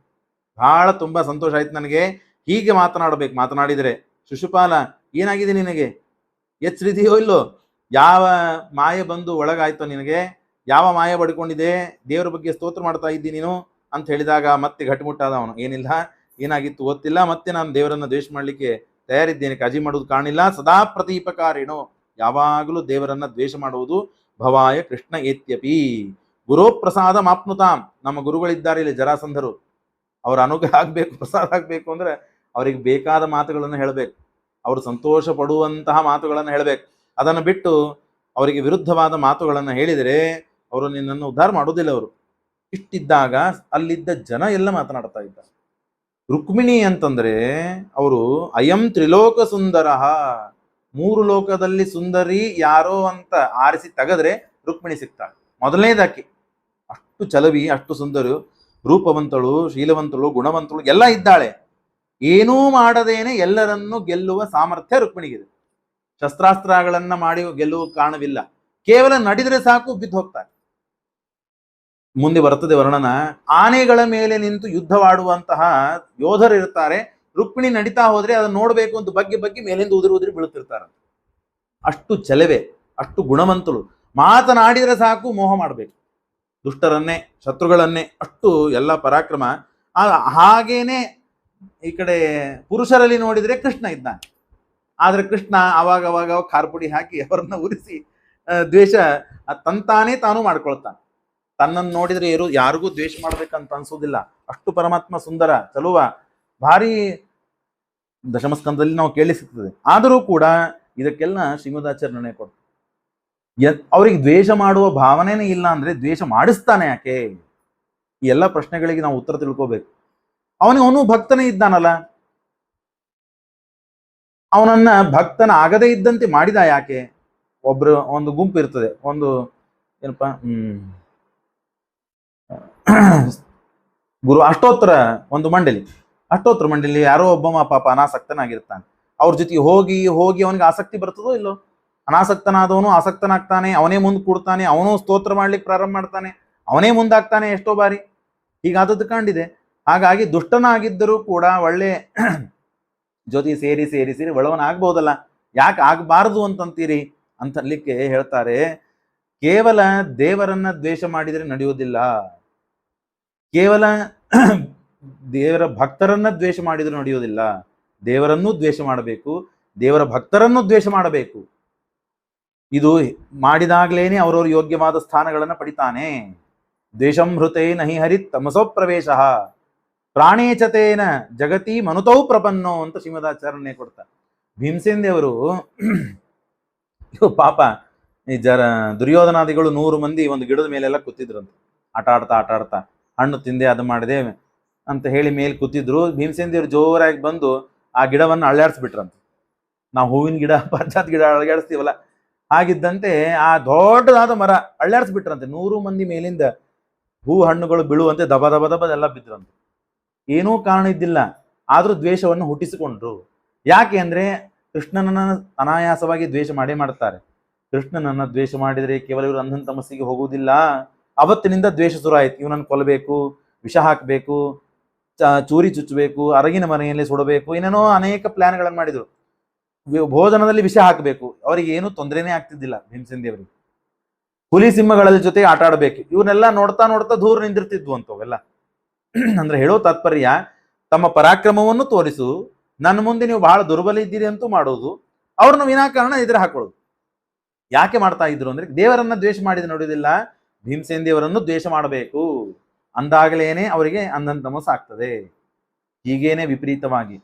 ಬಹಳ ತುಂಬಾ ಸಂತೋಷ ಆಯ್ತು ನನಗೆ. ಹೀಗೆ ಮಾತನಾಡಬೇಕು. ಮಾತನಾಡಿದರೆ ಶಿಶುಪಾಲ ಏನಾಗಿದೆ ನಿನಗೆ, ಎಚ್ಚರಿದೆಯೋ ಇಲ್ಲೋ, ಯಾವ ಮಾಯೆ ಬಂದು ಒಳಗಾಯ್ತೋ ನಿನಗೆ, ಯಾವ ಮಾಯೆ ಬಡ್ಕೊಂಡಿದೆ, ದೇವರ ಬಗ್ಗೆ ಸ್ತೋತ್ರ ಮಾಡ್ತಾ ಇದ್ದೀನಿ ನೀನು ಅಂತ ಹೇಳಿದಾಗ ಮತ್ತೆ ಗಟ್ಟಿಮುಟ್ಟಾದ ಅವನು. ಏನಿಲ್ಲ, ಏನಾಗಿತ್ತು ಗೊತ್ತಿಲ್ಲ, ಮತ್ತೆ ನಾನು ದೇವರನ್ನ ದ್ವೇಷ ಮಾಡ್ಲಿಕ್ಕೆ ತಯಾರಿದ್ದೇನೆ, ಕಾಜಿ ಮಾಡೋದು ಕಾಣಿಲ್ಲ. ಸದಾ ಪ್ರತೀಪಕಾರೇಣೋ, ಯಾವಾಗಲೂ ದೇವರನ್ನ ದ್ವೇಷ ಮಾಡುವುದು. ಭವಾಯ ಕೃಷ್ಣ ಏತ್ಯಪಿ ಗುರೋ ಪ್ರಸಾದ ಮಾಪ್ನುತಾಂ. ನಮ್ಮ ಗುರುಗಳಿದ್ದಾರೆ ಇಲ್ಲಿ ಜರಾಸಂಧರು, ಅವರ ಅನುಗ್ರಹ ಆಗ್ಬೇಕು, ಪ್ರಸಾದ ಆಗ್ಬೇಕು ಅಂದ್ರೆ ಅವರಿಗೆ ಬೇಕಾದ ಮಾತುಗಳನ್ನು ಹೇಳಬೇಕು, ಅವರು ಸಂತೋಷ ಪಡುವಂತಹ ಮಾತುಗಳನ್ನು ಹೇಳಬೇಕು. ಅದನ್ನು ಬಿಟ್ಟು ಅವರಿಗೆ ವಿರುದ್ಧವಾದ ಮಾತುಗಳನ್ನು ಹೇಳಿದರೆ ಅವರು ನಿನ್ನನ್ನು ಉದ್ಧಾರ ಮಾಡೋದಿಲ್ಲ. ಅವರು ಇಷ್ಟಿದ್ದಾಗ ಅಲ್ಲಿದ್ದ ಜನ ಎಲ್ಲ ಮಾತನಾಡ್ತಾ ಇದ್ದಾರೆ. ರುಕ್ಮಿಣಿ ಅಂತಂದ್ರೆ ಅವರು ಅಯಂ ತ್ರಿಲೋಕ ಸುಂದರ, 3 ಲೋಕದಲ್ಲಿ ಸುಂದರಿ ಯಾರೋ ಅಂತ ಆರಿಸಿ ತೆಗೆದ್ರೆ ರುಕ್ಮಿಣಿ ಸಿಗ್ತಾಳೆ. ಮೊದಲನೇದಾಕಿ ಅಷ್ಟು ಚಲವಿ, ಅಷ್ಟು ಸುಂದರು, ರೂಪವಂತಳು, ಶೀಲವಂತಳು, ಗುಣವಂತಳು ಎಲ್ಲ ಇದ್ದಾಳೆ. ಏನೂ ಮಾಡದೇನೆ ಎಲ್ಲರನ್ನೂ ಗೆಲ್ಲುವ ಸಾಮರ್ಥ್ಯ ರುಕ್ಮಿಣಿಗಿದೆ. ಶಸ್ತ್ರಾಸ್ತ್ರಗಳನ್ನ ಮಾಡಿ ಗೆಲ್ಲುವ ಕಾರಣವಿಲ್ಲ, ಕೇವಲ ನಡೆದರೆ ಸಾಕು ಬಿದ್ದು ಹೋಗ್ತಾರೆ. ಮುಂದೆ ಬರ್ತದೆ ವರ್ಣನ. ಆನೆಗಳ ಮೇಲೆ ನಿಂತು ಯುದ್ಧವಾಡುವಂತಹ ಯೋಧರು ಇರ್ತಾರೆ. ರುಕ್ಮಿಣಿ ನಡೀತಾ ಹೋದ್ರೆ ಅದನ್ನ ನೋಡ್ಬೇಕು ಅಂತ ಬಗ್ಗೆ ಮೇಲಿಂದ ಉದುರಿ ಬೀಳುತ್ತಿರ್ತಾರೆ. ಅಷ್ಟು ಚೆಲುವೆ, ಅಷ್ಟು ಗುಣವಂತಳು. ಮಾತನಾಡಿದರೆ ಸಾಕು ಮೋಹ ಮಾಡಬೇಕು ದುಷ್ಟರನ್ನೇ, ಶತ್ರುಗಳನ್ನೇ. ಅಷ್ಟು ಎಲ್ಲ ಪರಾಕ್ರಮ. ಹಾಗೇನೆ ಈ ಕಡೆ ಪುರುಷರಲ್ಲಿ ನೋಡಿದ್ರೆ ಕೃಷ್ಣ ಇದ್ದಾನೆ. ಆದ್ರೆ ಕೃಷ್ಣ ಅವಾಗ ಖಾರಪುಡಿ ಹಾಕಿ ಅವರನ್ನ ಉರಿಸಿ ದ್ವೇಷ ತಂತಾನೇ ತಾನು ಮಾಡ್ಕೊಳ್ತಾನೆ. ತನ್ನನ್ನು ನೋಡಿದ್ರೆ ಯಾರಿಗೂ ದ್ವೇಷ ಮಾಡ್ಬೇಕಂತ ಅನ್ಸೋದಿಲ್ಲ. ಅಷ್ಟು ಪರಮಾತ್ಮ ಸುಂದರ, ಚಲುವ, ಭಾರಿ ದಶಮಸ್ಕಂದದಲ್ಲಿ ನಾವು ಕೇಳಿಸುತ್ತದೆ. ಆದರೂ ಕೂಡ ಇದಕ್ಕೆಲ್ಲ ಶ್ರೀಮದಾಚಾರ್ಯ ಕೊಡ್ತಾರೆ. ಅವ್ರಿಗೆ ದ್ವೇಷ ಮಾಡುವ ಭಾವನೆನೇ ಇಲ್ಲ ಅಂದ್ರೆ ದ್ವೇಷ ಮಾಡಿಸ್ತಾನೆ ಯಾಕೆ? ಈ ಎಲ್ಲ ಪ್ರಶ್ನೆಗಳಿಗೆ ನಾವು ಉತ್ತರ ತಿಳ್ಕೋಬೇಕು. ಅವನು ಭಕ್ತನೇ ಇದ್ದಾನಲ್ಲ, ಅವನನ್ನ ಭಕ್ತನ ಆಗದೇ ಇದ್ದಂತೆ ಮಾಡಿದ ಯಾಕೆ? ಒಂದು ಗುಂಪು ಇರ್ತದೆ, ಒಂದು ಏನಪ್ಪ ಗುರು ಅಷ್ಟೋತ್ತರ ಒಂದು ಮಂಡಳಿ, ಅಷ್ಟೋತ್ತರ ಮಂಡಳಿ ಯಾರೋ ಒಬ್ಬ ಪಾಪ ಅನಾಸಕ್ತನಾಗಿರ್ತಾನೆ. ಅವ್ರ ಜೊತೆಗೆ ಹೋಗಿ ಅವನಿಗೆ ಆಸಕ್ತಿ ಬರ್ತದೋ ಇಲ್ಲೋ? ಅನಾಸಕ್ತನಾದವನು ಆಸಕ್ತನಾಗ್ತಾನೆ, ಅವನೇ ಮುಂದೆ ಕೂಡ್ತಾನೆ, ಅವನು ಸ್ತೋತ್ರ ಮಾಡ್ಲಿಕ್ಕೆ ಪ್ರಾರಂಭ ಮಾಡ್ತಾನೆ, ಅವನೇ ಮುಂದಾಗ್ತಾನೆ ಎಷ್ಟೋ ಬಾರಿ. ಹೀಗಾದದ್ದು ಕಂಡಿದೆ. ಹಾಗಾಗಿ ದುಷ್ಟನಾಗಿದ್ದರೂ ಕೂಡ ಒಳ್ಳೆ ಜೊತೆ ಸೇರಿ ಒಳವನಾಗ್ಬೋದಲ್ಲ, ಯಾಕೆ ಆಗ್ಬಾರದು ಅಂತಂತೀರಿ ಅಂತನ್ಲಿಕ್ಕೆ ಹೇಳ್ತಾರೆ. ಕೇವಲ ದೇವರನ್ನ ದ್ವೇಷ ಮಾಡಿದರೆ ನಡೆಯುವುದಿಲ್ಲ, ಕೇವಲ ದೇವರ ಭಕ್ತರನ್ನ ದ್ವೇಷ ಮಾಡಿದ್ರೆ ನಡೆಯುವುದಿಲ್ಲ. ದೇವರನ್ನೂ ದ್ವೇಷ ಮಾಡಬೇಕು, ದೇವರ ಭಕ್ತರನ್ನು ದ್ವೇಷ ಮಾಡಬೇಕು. ಇದು ಮಾಡಿದಾಗ್ಲೇನೆ ಅವರವರು ಯೋಗ್ಯವಾದ ಸ್ಥಾನಗಳನ್ನು ಪಡಿತಾನೆ. ದ್ವೇಷಂ ಹೃತೇ ನಹಿ ಹರಿತ್ ತಮಸೋ ಪ್ರವೇಶ ಪ್ರಾಣೇಚತೇನ ಜಗತಿ ಮನುತೌ ಪ್ರಪನ್ನೋ ಅಂತ ಶ್ರೀಮದಾಚಾರ್ಯನೇ ಕೊಡ್ತಾರೆ. ಭೀಮಸೇನ್ ದೇವರು ಪಾಪ ಈ ದುರ್ಯೋಧನಾದಿಗಳು 100 ಮಂದಿ ಒಂದು ಗಿಡದ ಮೇಲೆಲ್ಲ ಕೂತಿದ್ರಂತೆ. ಆಟ ಆಡ್ತಾ ಹಣ್ಣು ತಿಂದೆ ಅದು ಮಾಡಿದೆ ಅಂತ ಹೇಳಿ ಮೇಲೆ ಕೂತಿದ್ರು. ಭೀಮಸೇನ್ ದೇವರು ಜೋರಾಗಿ ಬಂದು ಆ ಗಿಡವನ್ನು ಅಳ್ಳಾಡಿಸ್ಬಿಟ್ರಂತೆ. ನಾವು ಹೂವಿನ ಗಿಡ, ಪಾರಿಜಾತ ಗಿಡ ಅಳ್ಳಾಡಿಸ್ತೀವಲ್ಲ, ಹಾಗಿದ್ದಂತೆ ಆ ದೊಡ್ಡದಾದ ಮರ ಅಳ್ಳಾಡಿಸ್ಬಿಟ್ರಂತೆ. 100 ಮಂದಿ ಮೇಲಿಂದ ಹೂ ಹಣ್ಣುಗಳು ಬೀಳುವಂತೆ ದಬ ಎಲ್ಲ ಬಿದ್ರಂತೆ. ಏನೂ ಕಾರಣ ಇದ್ದಿಲ್ಲ, ಆದ್ರೂ ದ್ವೇಷವನ್ನು ಹುಟ್ಟಿಸಿಕೊಂಡ್ರು. ಯಾಕೆ ಅಂದ್ರೆ ಕೃಷ್ಣನನ್ನ ಅನಾಯಾಸವಾಗಿ ದ್ವೇಷ ಮಾಡೇ ಮಾಡ್ತಾರೆ. ಕೃಷ್ಣನನ್ನ ದ್ವೇಷ ಮಾಡಿದರೆ ಕೇವಲ ಇವರು ಅಂಧನ್ ತಮಸ್ಸಿಗೆ ಹೋಗುವುದಿಲ್ಲ. ಅವತ್ತಿನಿಂದ ದ್ವೇಷ ಶುರು ಆಯ್ತು. ಇವನನ್ನು ಕೊಲ್ಲಬೇಕು, ವಿಷ ಹಾಕಬೇಕು, ಚೂರಿ ಚುಚ್ಚಬೇಕು, ಅರಗಿನ ಮನೆಯಲ್ಲಿ ಸುಡಬೇಕು, ಏನೇನೋ ಅನೇಕ ಪ್ಲಾನ್ಗಳನ್ನು ಮಾಡಿದ್ರು. ಭೋಜನದಲ್ಲಿ ವಿಷ ಹಾಕಬೇಕು. ಅವರಿಗೆ ಏನೂ ತೊಂದರೆನೇ ಆಗ್ತಿದ್ದಿಲ್ಲ ಭೀಮಸೇನ್ ದೇವರಿಗೆ. ಹುಲಿ ಸಿಂಹಗಳ ಜೊತೆ ಆಟ ಆಡಬೇಕು. ಇವನ್ನೆಲ್ಲ ನೋಡ್ತಾ ದೂರ ನಿಂದಿರ್ತಿದ್ವು ಅಂತವೆಲ್ಲ. ಅಂದ್ರೆ ಹೇಳೋ ತಾತ್ಪರ್ಯ, ತಮ್ಮ ಪರಾಕ್ರಮವನ್ನು ತೋರಿಸು, ನನ್ನ ಮುಂದೆ ನೀವು ಬಹಳ ದುರ್ಬಲ ಇದ್ದೀರಿ ಅಂತೂ ಮಾಡೋದು, ಅವ್ರನ್ನ ವಿನಾಕಾರಣ ಎದುರು ಹಾಕೊಳ್ಳೋದು. ಯಾಕೆ ಮಾಡ್ತಾ ಇದ್ರು ಅಂದ್ರೆ ದೇವರನ್ನ ದ್ವೇಷ ಮಾಡಿದ ನೋಡುವುದಿಲ್ಲ, ಭೀಮಸೇನ್ ದೇವರನ್ನು ದ್ವೇಷ ಮಾಡಬೇಕು ಅಂದಾಗಲೇನೆ ಅವರಿಗೆ ಅಂಧನ್ ತಮಸ್ ಆಗ್ತದೆ. ಹೀಗೇನೆ ವಿಪರೀತವಾಗಿ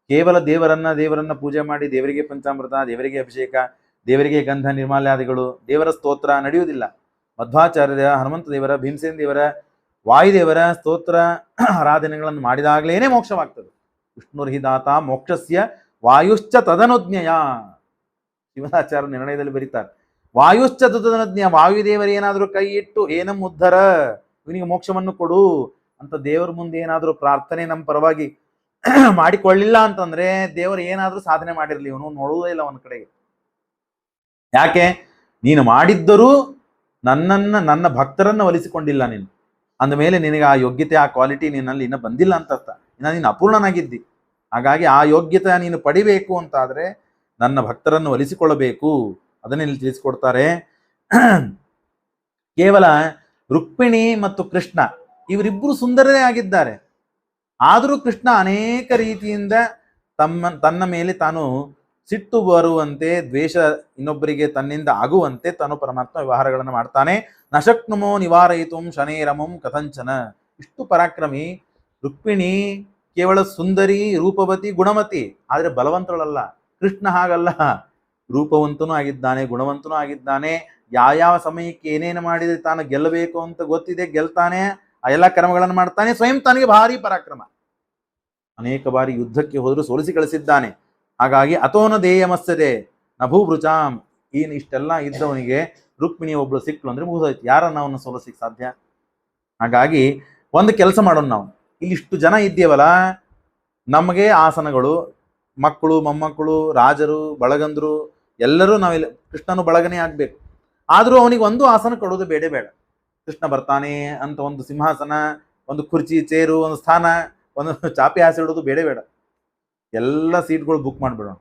ಕೇವಲ ದೇವರನ್ನ ಪೂಜೆ ಮಾಡಿ ದೇವರಿಗೆ ಪಂಚಾಮೃತ, ದೇವರಿಗೆ ಅಭಿಷೇಕ, ದೇವರಿಗೆ ಗಂಧ ನಿರ್ಮಾಲ್ಯಾದಿಗಳು, ದೇವರ ಸ್ತೋತ್ರ ನಡೆಯುವುದಿಲ್ಲ. ಮಧ್ವಾಚಾರ್ಯರ, ಹನುಮಂತ ದೇವರ, ಭೀಮಸೇನ್ ದೇವರ, ವಾಯುದೇವರ ಸ್ತೋತ್ರ ಆರಾಧನೆಗಳನ್ನು ಮಾಡಿದಾಗಲೇನೆ ಮೋಕ್ಷವಾಗ್ತದೆ. ವಿಷ್ಣುರ್ಹಿದಾತ ಮೋಕ್ಷಸ್ಯ ವಾಯುಶ್ಚ ತದನುಜ್ಞೆಯ. ಶಿವಾಚಾರ್ಯ ನಿರ್ಣಯದಲ್ಲಿ ಬರೀತಾರೆ, ವಾಯುಶ್ಚ ತದನುಜ್ಞೆಯ. ವಾಯುದೇವರು ಏನಾದರೂ ಕೈ ಇಟ್ಟು ಏನಂ ಉದ್ಧರ, ಇವನಿಗೆ ಮೋಕ್ಷವನ್ನು ಕೊಡು ಅಂತ ದೇವರ ಮುಂದೆ ಏನಾದರೂ ಪ್ರಾರ್ಥನೆ ನಮ್ಮ ಪರವಾಗಿ ಮಾಡಿಕೊಳ್ಳಿಲ್ಲ ಅಂತಂದ್ರೆ ದೇವರು ಏನಾದ್ರೂ ಸಾಧನೆ ಮಾಡಿರ್ಲಿ, ಇವನು ನೋಡುವುದೇ ಇಲ್ಲ ಅವನ ಕಡೆಗೆ. ಯಾಕೆ? ನೀನು ಮಾಡಿದ್ದರೂ ನನ್ನ ಭಕ್ತರನ್ನ ಒಲಿಸಿಕೊಂಡಿಲ್ಲ ನೀನು. ಅಂದ ಮೇಲೆ ನಿನಗೆ ಆ ಯೋಗ್ಯತೆ, ಆ ಕ್ವಾಲಿಟಿ ನಿನ್ನಲ್ಲಿ ಇನ್ನ ಬಂದಿಲ್ಲ ಅಂತ ಅರ್ಥ. ನೀನು ಅಪೂರ್ಣನಾಗಿದ್ದಿ. ಹಾಗಾಗಿ ಆ ಯೋಗ್ಯತೆ ನೀನು ಪಡಿಬೇಕು ಅಂತಾದ್ರೆ ನನ್ನ ಭಕ್ತರನ್ನು ಒಲಿಸಿಕೊಳ್ಳಬೇಕು. ಅದನ್ನೇ ಇಲ್ಲಿ ತಿಳಿಸಿಕೊಡ್ತಾರೆ. ಕೇವಲ ರುಕ್ಮಿಣಿ ಮತ್ತು ಕೃಷ್ಣ ಇವರಿಬ್ಬರು ಸುಂದರರೇ ಆಗಿದ್ದಾರೆ. ಆದರೂ ಕೃಷ್ಣ ಅನೇಕ ರೀತಿಯಿಂದ ತನ್ನ ಮೇಲೆ ತಾನು ಸಿಟ್ಟು ಬರುವಂತೆ, ದ್ವೇಷ ಇನ್ನೊಬ್ಬರಿಗೆ ತನ್ನಿಂದ ಆಗುವಂತೆ ತಾನು ಪರಮಾತ್ಮ ವ್ಯವಹಾರಗಳನ್ನು ಮಾಡ್ತಾನೆ. ನಶಕ್ನುಮೋ ನಿವಾರಯಿತು ಶನೇರಮಂ ಕಥಂಚನ. ಇಷ್ಟು ಪರಾಕ್ರಮಿ. ರುಕ್ಮಿಣಿ ಕೇವಲ ಸುಂದರಿ, ರೂಪವತಿ, ಗುಣಮತಿ, ಆದರೆ ಬಲವಂತಳಲ್ಲ. ಕೃಷ್ಣ ಹಾಗಲ್ಲ, ರೂಪವಂತನೂ ಆಗಿದ್ದಾನೆ, ಗುಣವಂತನೂ ಆಗಿದ್ದಾನೆ. ಯಾವ ಸಮಯಕ್ಕೆ ಏನೇನು ಮಾಡಿದರೆ ತಾನು ಗೆಲ್ಲಬೇಕು ಅಂತ ಗೊತ್ತಿದೆ, ಗೆಲ್ತಾನೆ. ಆ ಎಲ್ಲ ಕರ್ಮಗಳನ್ನು ಮಾಡ್ತಾನೆ. ಸ್ವಯಂ ತನಗೆ ಭಾರಿ ಪರಾಕ್ರಮ. ಅನೇಕ ಬಾರಿ ಯುದ್ಧಕ್ಕೆ ಹೋದರೂ ಸೋಲಿಸಿ ಕಳಿಸಿದ್ದಾನೆ. ಹಾಗಾಗಿ ಅತೋನ ದೇಯಮಸ್ಸದೆ ನಭೂಭೃಚಾಂ. ಇಷ್ಟೆಲ್ಲ ಇದ್ದವನಿಗೆ ರುಕ್ಮಿಣಿ ಒಬ್ಳು ಸಿಕ್ಳು ಅಂದ್ರೆ ಮುಗಿದೋಯ್ತು. ಯಾರನ್ನ ಅವನ್ನ ಸೋಲಿಸಿಕ್ ಸಾಧ್ಯ? ಹಾಗಾಗಿ ಒಂದು ಕೆಲಸ ಮಾಡೋಣ, ನಾವು ಇಲ್ಲಿ ಇಷ್ಟು ಜನ ಇದ್ದೀವಲ್ಲ, ನಮಗೆ ಆಸನಗಳು, ಮಕ್ಕಳು, ಮೊಮ್ಮಕ್ಕಳು, ರಾಜರು, ಬಳಗಂದ್ರು ಎಲ್ಲರೂ ನಾವಿಲ್ಲ. ಕೃಷ್ಣನು ಬಳಗನೇ ಆಗ್ಬೇಕು. ಆದ್ರೂ ಅವನಿಗೆ ಒಂದು ಆಸನ ಕೊಡೋದು ಬೇಡ. ಕೃಷ್ಣ ಬರ್ತಾನೆ ಅಂತ ಒಂದು ಸಿಂಹಾಸನ, ಒಂದು ಕುರ್ಚಿ, ಚೇರು, ಒಂದು ಸ್ಥಾನ, ಒಂದು ಚಾಪೆ ಹಾಸಿಡೋದು ಬೇಡ ಬೇಡ. ಎಲ್ಲ ಸೀಟ್ಗಳು ಬುಕ್ ಮಾಡಿಬಿಡೋಣ.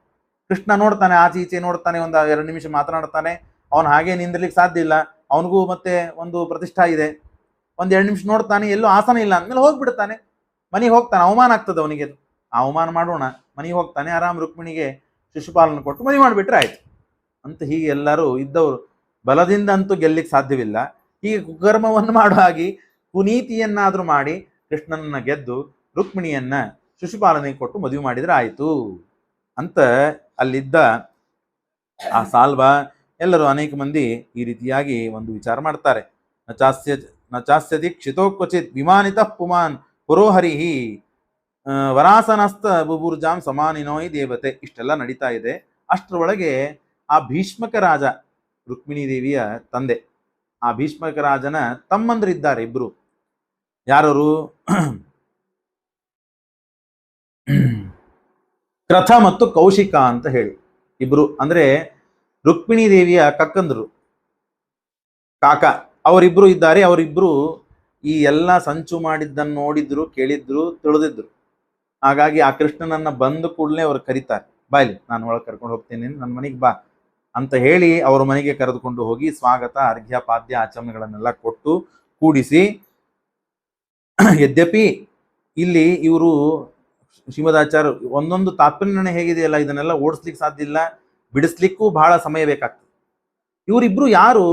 ಕೃಷ್ಣ ನೋಡ್ತಾನೆ, ಆಚೆ ಈಚೆ ನೋಡ್ತಾನೆ, ಒಂದು 2 ನಿಮಿಷ ಮಾತನಾಡ್ತಾನೆ. ಅವನು ಹಾಗೆ ನಿಂದಿರ್ಲಿಕ್ಕೆ ಸಾಧ್ಯ ಇಲ್ಲ, ಅವನಿಗೂ ಮತ್ತೆ ಒಂದು ಪ್ರತಿಷ್ಠಾ ಇದೆ. 1-2 ನಿಮಿಷ ನೋಡ್ತಾನೆ, ಎಲ್ಲೂ ಆಸನ ಇಲ್ಲ ಅಂದ್ಮೇಲೆ ಹೋಗ್ಬಿಡ್ತಾನೆ, ಮನೆಗೆ ಹೋಗ್ತಾನೆ. ಅವಮಾನ ಆಗ್ತದೆ ಅವನಿಗೆ, ಅವಮಾನ ಮಾಡೋಣ, ಮನೆಗೆ ಹೋಗ್ತಾನೆ. ಆರಾಮ್ ರುಕ್ಮಿಣಿಗೆ ಶಿಶುಪಾಲನ ಕೊಟ್ಟು ಮದುವೆ ಮಾಡಿಬಿಟ್ರೆ ಆಯ್ತು ಅಂತ. ಹೀಗೆ ಎಲ್ಲರೂ ಇದ್ದವರು ಬಲದಿಂದ ಅಂತೂ ಗೆಲ್ಲಿಕ್ಕೆ ಸಾಧ್ಯವಿಲ್ಲ. ಹೀಗೆ ಕುಕರ್ಮವನ್ನು ಮಾಡೋ ಹಾಗೆ ಕುನೀತಿಯನ್ನಾದ್ರೂ ಮಾಡಿ ಕೃಷ್ಣನನ್ನ ಗೆದ್ದು ರುಕ್ಮಿಣಿಯನ್ನ ಶಿಶುಪಾಲನೆಗೆ ಕೊಟ್ಟು ಮದುವೆ ಮಾಡಿದ್ರೆ ಆಯ್ತು ಅಂತ ಅಲ್ಲಿದ್ದ ಆ ಸಾಲ್ವ ಎಲ್ಲರೂ ಅನೇಕ ಮಂದಿ ಈ ರೀತಿಯಾಗಿ ಒಂದು ವಿಚಾರ ಮಾಡ್ತಾರೆ. ನಚಾಸ್ಯತಿ ಕ್ಷಿತೋ ಕ್ವಚಿತ್ ವಿಮಾನಿತ ಪುಮಾನ್ ಪುರೋಹರಿಹಿ ವರಾಸನಸ್ತ ಬುಬುರ್ಜಾಂ ಸಮಾನಿನೋಯ್ ದೇವತೆ. ಇಷ್ಟೆಲ್ಲ ನಡೀತಾ ಇದೆ. ಅಷ್ಟರೊಳಗೆ ಆ ಭೀಷ್ಮಕ ರಾಜ, ರುಕ್ಮಿಣಿ ದೇವಿಯ ತಂದೆ, ಆ ಭೀಷ್ಮಕ ರಾಜನ ತಮ್ಮಂದ್ರಿದ್ದಾರೆ ಇಬ್ರು. ಯಾರವರು? ಕ್ರಥ ಮತ್ತು ಕೌಶಿಕ ಅಂತ ಹೇಳಿ ಇಬ್ರು. ಅಂದ್ರೆ ರುಕ್ಮಿಣಿ ದೇವಿಯ ಕಕ್ಕಂದ್ರು, ಕಾಕ, ಅವರಿಬ್ರು ಇದ್ದಾರೆ. ಅವರಿಬ್ರು ಈ ಎಲ್ಲ ಸಂಚು ಮಾಡಿದ್ದನ್ನು ನೋಡಿದ್ರು, ಕೇಳಿದ್ರು, ತಿಳಿದಿದ್ರು. ಹಾಗಾಗಿ ಆ ಕೃಷ್ಣನನ್ನ ಬಂದ ಕೂಡಲೇ ಅವ್ರು ಕರೀತಾರೆ, ಬಾಯ್ಲಿ ನಾನು ಒಳಗೆ ಕರ್ಕೊಂಡು ಹೋಗ್ತೀನಿ, ನನ್ನ ಮನೆಗೆ ಬಾ ಅಂತ ಹೇಳಿ ಅವ್ರ ಮನೆಗೆ ಕರೆದುಕೊಂಡು ಹೋಗಿ ಸ್ವಾಗತ, ಅರ್ಘ್ಯ, ಪಾದ್ಯ, ಆಚಮನಗಳನ್ನೆಲ್ಲ ಕೊಟ್ಟು ಕೂಡಿಸಿ. ಯದ್ಯಪಿ ಇಲ್ಲಿ ಇವರು ಶ್ರೀಮದಾಚಾರ್ಯ ಒಂದೊಂದು ತಾತ್ಪರ್ಯ ಹೇಗಿದೆಯಲ್ಲ, ಇದನ್ನೆಲ್ಲ ಓಡಿಸ್ಲಿಕ್ಕೆ ಸಾಧ್ಯ ಇಲ್ಲ, ಬಿಡಿಸ್ಲಿಕ್ಕೂ ಬಹಳ ಸಮಯ ಬೇಕಾಗ್ತದೆ. ಇವರಿಬ್ರು ಯಾರು?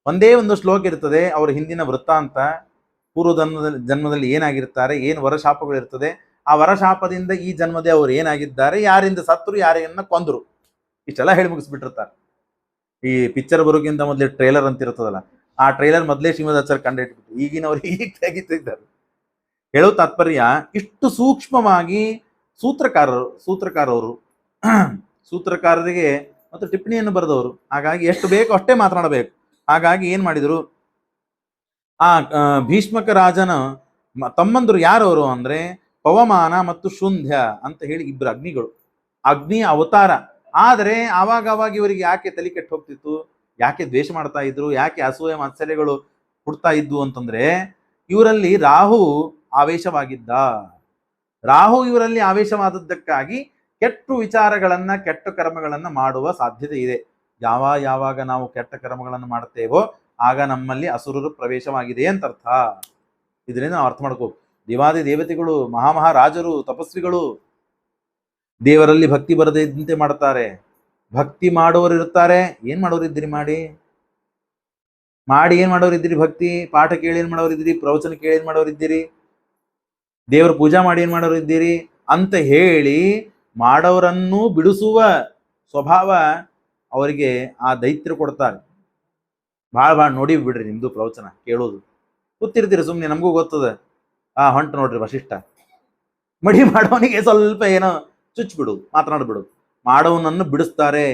ಒಂದೇ ಒಂದು ಶ್ಲೋಕ ಇರ್ತದೆ, ಅವರ ಹಿಂದಿನ ವೃತ್ತಾಂತ, ಪೂರ್ವ ಜನ್ಮದಲ್ಲಿ ಏನಾಗಿರ್ತಾರೆ, ಏನು ವರಶಾಪಗಳಿರ್ತದೆ, ಆ ವರಶಾಪದಿಂದ ಈ ಜನ್ಮದೇ ಅವರು ಏನಾಗಿದ್ದಾರೆ, ಯಾರಿಂದ ಸತ್ರು, ಯಾರನ್ನ ಕೊಂದ್ರು, ಇಷ್ಟೆಲ್ಲ ಹೇಳಿ ಮುಗಿಸ್ಬಿಟ್ಟಿರ್ತಾರೆ. ಈ ಪಿಕ್ಚರ್ ಬರೋಕ್ಕಿಂತ ಮೊದಲೇ ಟ್ರೈಲರ್ ಅಂತ ಇರ್ತದಲ್ಲ, ಆ ಟ್ರೈಲರ್ ಮೊದಲೇ ಶ್ರೀಮದಾಚಾರ್ಯ ಕಂಡಿಟ್ಬಿಟ್ಟು ಈಗಿನವ್ರು ಈಗ ತೆಗಿತಿದ್ದಾರೆ. ಹೇಳೋ ತಾತ್ಪರ್ಯ ಇಷ್ಟು ಸೂಕ್ಷ್ಮವಾಗಿ ಸೂತ್ರಕಾರರು ಸೂತ್ರಕಾರರಿಗೆ ಮತ್ತು ಟಿಪ್ಪಣಿಯನ್ನು ಬರೆದವರು. ಹಾಗಾಗಿ ಎಷ್ಟು ಬೇಕು ಅಷ್ಟೇ ಮಾತನಾಡಬೇಕು. ಹಾಗಾಗಿ ಏನ್ ಮಾಡಿದ್ರು, ಆ ಭೀಷ್ಮಕ ರಾಜನ ತಮ್ಮಂದ್ರು ಯಾರವರು ಅಂದ್ರೆ ಪವಮಾನ ಮತ್ತು ಶುಂಧ್ಯ ಅಂತ ಹೇಳಿ ಇಬ್ರು ಅಗ್ನಿಗಳು, ಅಗ್ನಿಯ ಅವತಾರ. ಆದರೆ ಆವಾಗ ಇವರಿಗೆ ಯಾಕೆ ತಲೆ ಕೆಟ್ಟು ಹೋಗ್ತಿತ್ತು, ಯಾಕೆ ದ್ವೇಷ ಮಾಡ್ತಾ ಇದ್ರು, ಯಾಕೆ ಅಸೂಯೆ ಮಾತ್ಸರ್ಯಗಳು ಹುಡ್ತಾ ಇದ್ವು ಅಂತಂದ್ರೆ, ಇವರಲ್ಲಿ ರಾಹು ಆವೇಶವಾಗಿದ್ದ. ರಾಹು ಇವರಲ್ಲಿ ಆವೇಶವಾದದ್ದಕ್ಕಾಗಿ ಕೆಟ್ಟ ವಿಚಾರಗಳನ್ನ, ಕೆಟ್ಟ ಕರ್ಮಗಳನ್ನ ಮಾಡುವ ಸಾಧ್ಯತೆ ಇದೆ. ಯಾವಾಗ ನಾವು ಕೆಟ್ಟ ಕರ್ಮಗಳನ್ನು ಮಾಡ್ತೇವೋ ಆಗ ನಮ್ಮಲ್ಲಿ ಅಸುರರು ಪ್ರವೇಶವಾಗಿದೆ ಅಂತ ಅರ್ಥ. ಇದರಿಂದ ನಾವು ಅರ್ಥ ಮಾಡ್ಕೋ, ದೇವಾದಿ ದೇವತೆಗಳು, ಮಹಾರಾಜರು, ತಪಸ್ವಿಗಳು ದೇವರಲ್ಲಿ ಭಕ್ತಿ ಬರದೇ ಇದ್ದಂತೆ ಮಾಡ್ತಾರೆ. ಭಕ್ತಿ ಮಾಡೋರು ಇರ್ತಾರೆ, ಏನ್ ಮಾಡೋರಿದ್ದೀರಿ ಮಾಡಿ ಏನ್ ಮಾಡೋರಿದ್ದೀರಿ? ಭಕ್ತಿ ಪಾಠ ಕೇಳಿ ಏನ್ ಮಾಡೋರಿದ್ದೀರಿ? ಪ್ರವಚನ ಕೇಳಿ ಏನ್ ಮಾಡೋರಿದ್ದೀರಿ? ದೇವರ ಪೂಜಾ ಮಾಡಿ ಏನ್ ಮಾಡೋರಿದ್ದೀರಿ ಅಂತ ಹೇಳಿ ಮಾಡೋರನ್ನೂ ಬಿಡಿಸುವ ಸ್ವಭಾವ ಅವರಿಗೆ ಆ ದೈತ್ಯರು ಕೊಡ್ತಾರೆ. ಭಾಳ ನೋಡಿ ಬಿಡ್ರಿ, ನಿಮ್ದು ಪ್ರವಚನ ಕೇಳೋದು ಗೊತ್ತಿರ್ತೀರಿ, ಸುಮ್ಮನೆ ನಮಗೂ ಗೊತ್ತದ. ಹೊಂಟ ನೋಡ್ರಿ ವಶಿಷ್ಠ, ಮಡಿ ಮಾಡೋನಿಗೆ ಸ್ವಲ್ಪ ಏನೋ ಚುಚ್ಚಿಬಿಡು, ಮಾತನಾಡ್ಬಿಡು, ಮಾಡೋನನ್ನು ಬಿಡಿಸ್ತಾರೆ.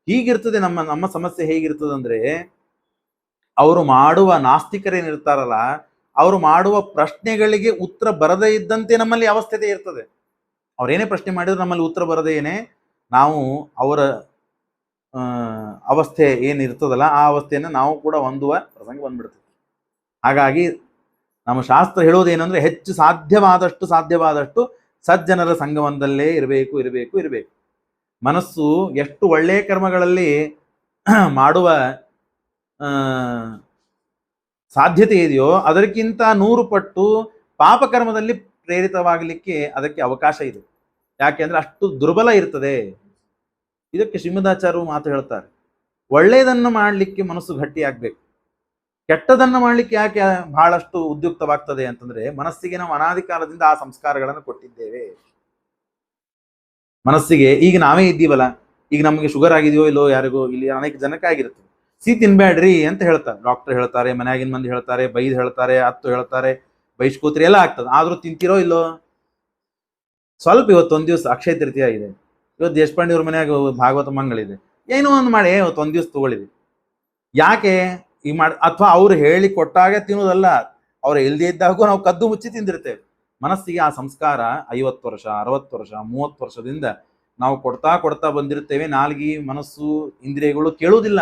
ಹೀಗಿರ್ತದೆ ನಮ್ಮ ಸಮಸ್ಯೆ. ಹೇಗಿರ್ತದಂದ್ರೆ, ಅವರು ಮಾಡುವ ನಾಸ್ತಿಕರೇನಿರ್ತಾರಲ್ಲ, ಅವರು ಮಾಡುವ ಪ್ರಶ್ನೆಗಳಿಗೆ ಉತ್ತರ ಬರದೇ ಇದ್ದಂತೆ ನಮ್ಮಲ್ಲಿ ಅವಸ್ಥೆ ಇರ್ತದೆ. ಅವ್ರೇನೇ ಪ್ರಶ್ನೆ ಮಾಡಿದ್ರು ನಮ್ಮಲ್ಲಿ ಉತ್ತರ ಬರದೇನೆ ನಾವು ಅವರ ಅವಸ್ಥೆ ಏನಿರ್ತದಲ್ಲ ಆ ಅವಸ್ಥೆಯನ್ನು ನಾವು ಕೂಡ ಹೊಂದುವ ಪ್ರಸಂಗ ಬಂದ್ಬಿಡ್ತದೆ. ಹಾಗಾಗಿ ನಮ್ಮ ಶಾಸ್ತ್ರ ಹೇಳೋದೇನೆಂದ್ರೆ, ಹೆಚ್ಚು ಸಾಧ್ಯವಾದಷ್ಟು ಸಜ್ಜನರ ಸಂಗಮದಲ್ಲೇ ಇರಬೇಕು. ಮನಸ್ಸು ಎಷ್ಟು ಒಳ್ಳೆಯ ಕರ್ಮಗಳಲ್ಲಿ ಮಾಡುವ ಸಾಧ್ಯತೆ ಇದೆಯೋ ಅದಕ್ಕಿಂತ 100 ಪಟ್ಟು ಪಾಪಕರ್ಮದಲ್ಲಿ ಪ್ರೇರಿತವಾಗಲಿಕ್ಕೆ ಅದಕ್ಕೆ ಅವಕಾಶ ಇದೆ. ಯಾಕೆಂದ್ರೆ ಅಷ್ಟು ದುರ್ಬಲ ಇರ್ತದೆ. ಇದಕ್ಕೆ ಶ್ರೀಮದಾಚಾರ್ಯರು ಮಾತು ಹೇಳ್ತಾರೆ, ಒಳ್ಳೆಯದನ್ನು ಮಾಡಲಿಕ್ಕೆ ಮನಸ್ಸು ಗಟ್ಟಿಯಾಗಬೇಕು, ಕೆಟ್ಟದನ್ನು ಮಾಡಲಿಕ್ಕೆ ಯಾಕೆ ಬಹಳಷ್ಟು ಉದ್ಯುಕ್ತವಾಗ್ತದೆ ಅಂತಂದ್ರೆ, ಮನಸ್ಸಿಗೆ ನಾವು ಅನಾದಿ ಕಾಲದಿಂದ ಆ ಸಂಸ್ಕಾರಗಳನ್ನು ಕೊಟ್ಟಿದ್ದೇವೆ. ಮನಸ್ಸಿಗೆ ಈಗ ನಾವೇ ಇದ್ದೀವಲ್ಲ, ಈಗ ನಮಗೆ ಶುಗರ್ ಆಗಿದೆಯೋ ಇಲ್ಲೋ ಯಾರಿಗೋ, ಇಲ್ಲಿ ಅನೇಕ ಜನಕ್ಕೆ ಆಗಿರುತ್ತೆ. ತಿನ್ಬೇಡ್ರಿ ಅಂತ ಹೇಳ್ತಾರೆ, ಡಾಕ್ಟರ್ ಹೇಳ್ತಾರೆ, ಮನೆಯಾಗಿನ ಮಂದಿ ಹೇಳ್ತಾರೆ, ಬೈದ್ ಹೇಳ್ತಾರೆ, ಹತ್ತು ಹೇಳ್ತಾರೆ, ಬೈಸ್ಕೋತ್ರಿ ಎಲ್ಲ ಆಗ್ತದೆ. ಆದ್ರೂ ತಿಂತಿರೋ ಇಲ್ಲೋ? ಸ್ವಲ್ಪ ಇವತ್ತೊಂದ್ ದಿವ್ಸ ಅಕ್ಷಯ ತೃತೀಯ ಇದೆ, ಇವತ್ತು ದೇಶಪಾಂಡೆ ಅವ್ರ ಮನ್ಯಾಗ ಭಾಗವತ ಮಂಗಳಿದೆ, ಏನೋ ಒಂದು ಮಾಡಿ ಒಂದ್ ದಿವ್ಸ ತಗೊಳ್ಳಿದ್ವಿ. ಯಾಕೆ ಈ ಅಥವಾ ಅವ್ರು ಹೇಳಿ ಕೊಟ್ಟಾಗ ತಿನ್ನೋದಲ್ಲ, ಅವ್ರು ಇಲ್ದೇ ಇದ್ದಾಗೂ ನಾವು ಕದ್ದು ಮುಚ್ಚಿ ತಿಂದಿರ್ತೇವೆ. ಮನಸ್ಸಿಗೆ ಆ ಸಂಸ್ಕಾರ 50 ವರ್ಷ, 60 ವರ್ಷ, 30 ವರ್ಷದಿಂದ ನಾವು ಕೊಡ್ತಾ ಬಂದಿರ್ತೇವೆ. ನಾಲ್ಗಿ, ಮನಸ್ಸು, ಇಂದ್ರಿಯಗಳು ಕೇಳುವುದಿಲ್ಲ,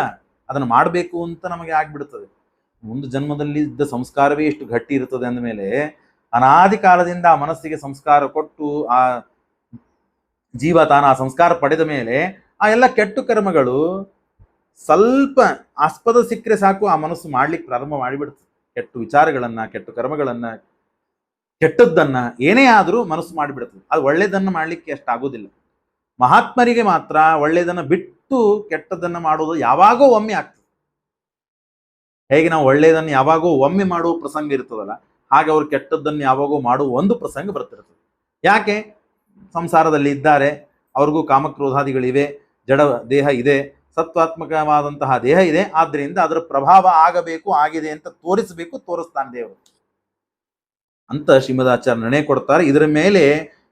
ಅದನ್ನು ಮಾಡಬೇಕು ಅಂತ ನಮಗೆ ಆಗ್ಬಿಡ್ತದೆ. ಒಂದು ಜನ್ಮದಲ್ಲಿ ಇದ್ದ ಸಂಸ್ಕಾರವೇ ಇಷ್ಟು ಗಟ್ಟಿ ಇರ್ತದೆ ಅಂದಮೇಲೆ ಅನಾದಿ ಕಾಲದಿಂದ ಆ ಮನಸ್ಸಿಗೆ ಸಂಸ್ಕಾರ ಕೊಟ್ಟು ಆ ಜೀವ ತಾನು ಆ ಸಂಸ್ಕಾರ ಪಡೆದ ಮೇಲೆ ಆ ಎಲ್ಲ ಕೆಟ್ಟ ಕರ್ಮಗಳು ಸ್ವಲ್ಪ ಆಸ್ಪದ ಸಿಕ್ಕರೆ ಸಾಕು ಆ ಮನಸ್ಸು ಮಾಡ್ಲಿಕ್ಕೆ ಪ್ರಾರಂಭ ಮಾಡಿಬಿಡ್ತದೆ. ಕೆಟ್ಟ ವಿಚಾರಗಳನ್ನ, ಕೆಟ್ಟ ಕರ್ಮಗಳನ್ನ, ಕೆಟ್ಟದ್ದನ್ನ ಏನೇ ಆದರೂ ಮನಸ್ಸು ಮಾಡಿಬಿಡ್ತದೆ. ಅದು ಒಳ್ಳೇದನ್ನ ಮಾಡ್ಲಿಕ್ಕೆ ಅಷ್ಟಾಗೋದಿಲ್ಲ. ಮಹಾತ್ಮರಿಗೆ ಮಾತ್ರ ಒಳ್ಳೇದನ್ನ ಬಿಟ್ಟು ಕೆಟ್ಟದ್ದನ್ನ ಮಾಡೋದು ಯಾವಾಗೋ ಒಮ್ಮೆ ಆಗ್ತದೆ. ಹೇಗೆ ನಾವು ಒಳ್ಳೆಯದನ್ನು ಯಾವಾಗೋ ಒಮ್ಮೆ ಮಾಡುವ ಪ್ರಸಂಗ ಇರ್ತದಲ್ಲ, ಹಾಗೆ ಅವ್ರು ಕೆಟ್ಟದ್ದನ್ನು ಯಾವಾಗೋ ಮಾಡುವ ಒಂದು ಪ್ರಸಂಗ ಬರ್ತಿರ್ತದೆ. ಯಾಕೆ? ಸಂಸಾರದಲ್ಲಿ ಇದ್ದಾರೆ, ಅವ್ರಿಗೂ ಕಾಮಕ್ರೋಧಾದಿಗಳಿವೆ, ಜಡ ದೇಹ ಇದೆ, ಸತ್ವಾತ್ಮಕವಾದಂತಹ ದೇಹ ಇದೆ. ಆದ್ರಿಂದ ಅದರ ಪ್ರಭಾವ ಆಗಬೇಕು, ಆಗಿದೆ ಅಂತ ತೋರಿಸಬೇಕು, ತೋರಿಸ್ತಾನೆ ದೇವರು ಅಂತ ಶ್ರೀಮದಾಚಾರ್ಯ ನಿರ್ಣಯ ಕೊಡ್ತಾರೆ. ಇದರ ಮೇಲೆ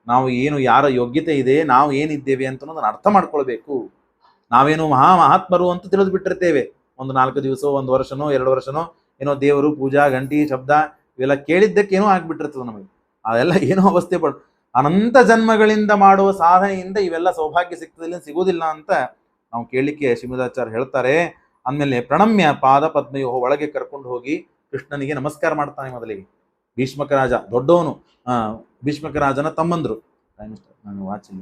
ನಾವು ಏನು, ಯಾರ ಯೋಗ್ಯತೆ ಇದೆ, ನಾವು ಏನಿದ್ದೇವೆ ಅಂತ ಅನ್ನೋದನ್ನ ಅರ್ಥ ಮಾಡ್ಕೊಳ್ಬೇಕು. ನಾವೇನು ಮಹಾತ್ಮರು ಅಂತ ತಿಳಿದು ಬಿಟ್ಟಿರ್ತೇವೆ. ಒಂದು 4 ದಿವಸ, 1 ವರ್ಷನೋ 2 ವರ್ಷನೋ ಏನೋ ದೇವರು, ಪೂಜಾ, ಗಂಟಿ, ಶಬ್ದ ಇವೆಲ್ಲ ಕೇಳಿದ್ದಕ್ಕೆ ಏನೋ ಆಗ್ಬಿಟ್ಟಿರ್ತದೆ ನಮಗೆ. ಅದೆಲ್ಲ ಏನೋ ಅವಸ್ಥೆ ಅನಂತ ಜನ್ಮಗಳಿಂದ ಮಾಡುವ ಸಾಧನೆಯಿಂದ ಇವೆಲ್ಲ ಸೌಭಾಗ್ಯ ಸಿಗ್ತದಿಲ್ಲ, ಸಿಗೋದಿಲ್ಲ ಅಂತ ನಾವು ಕೇಳಲಿಕ್ಕೆ ಶ್ರೀಮದಾಚಾರ್ಯ ಹೇಳ್ತಾರೆ. ಅಂದಮೇಲೆ ಪ್ರಣಮ್ಯ ಪಾದ ಪದ್ಮಯೋ, ಒಳಗೆ ಕರ್ಕೊಂಡು ಹೋಗಿ ಕೃಷ್ಣನಿಗೆ ನಮಸ್ಕಾರ ಮಾಡ್ತಾನೆ. ಮೊದಲಿಗೆ ಭೀಷ್ಮಕ ರಾಜ ದೊಡ್ಡವನು, ಭೀಷ್ಮಕ ರಾಜನ ತಮ್ಮಂದ್ರು, ನಾನು ವಾಚಿಲ್ಲ,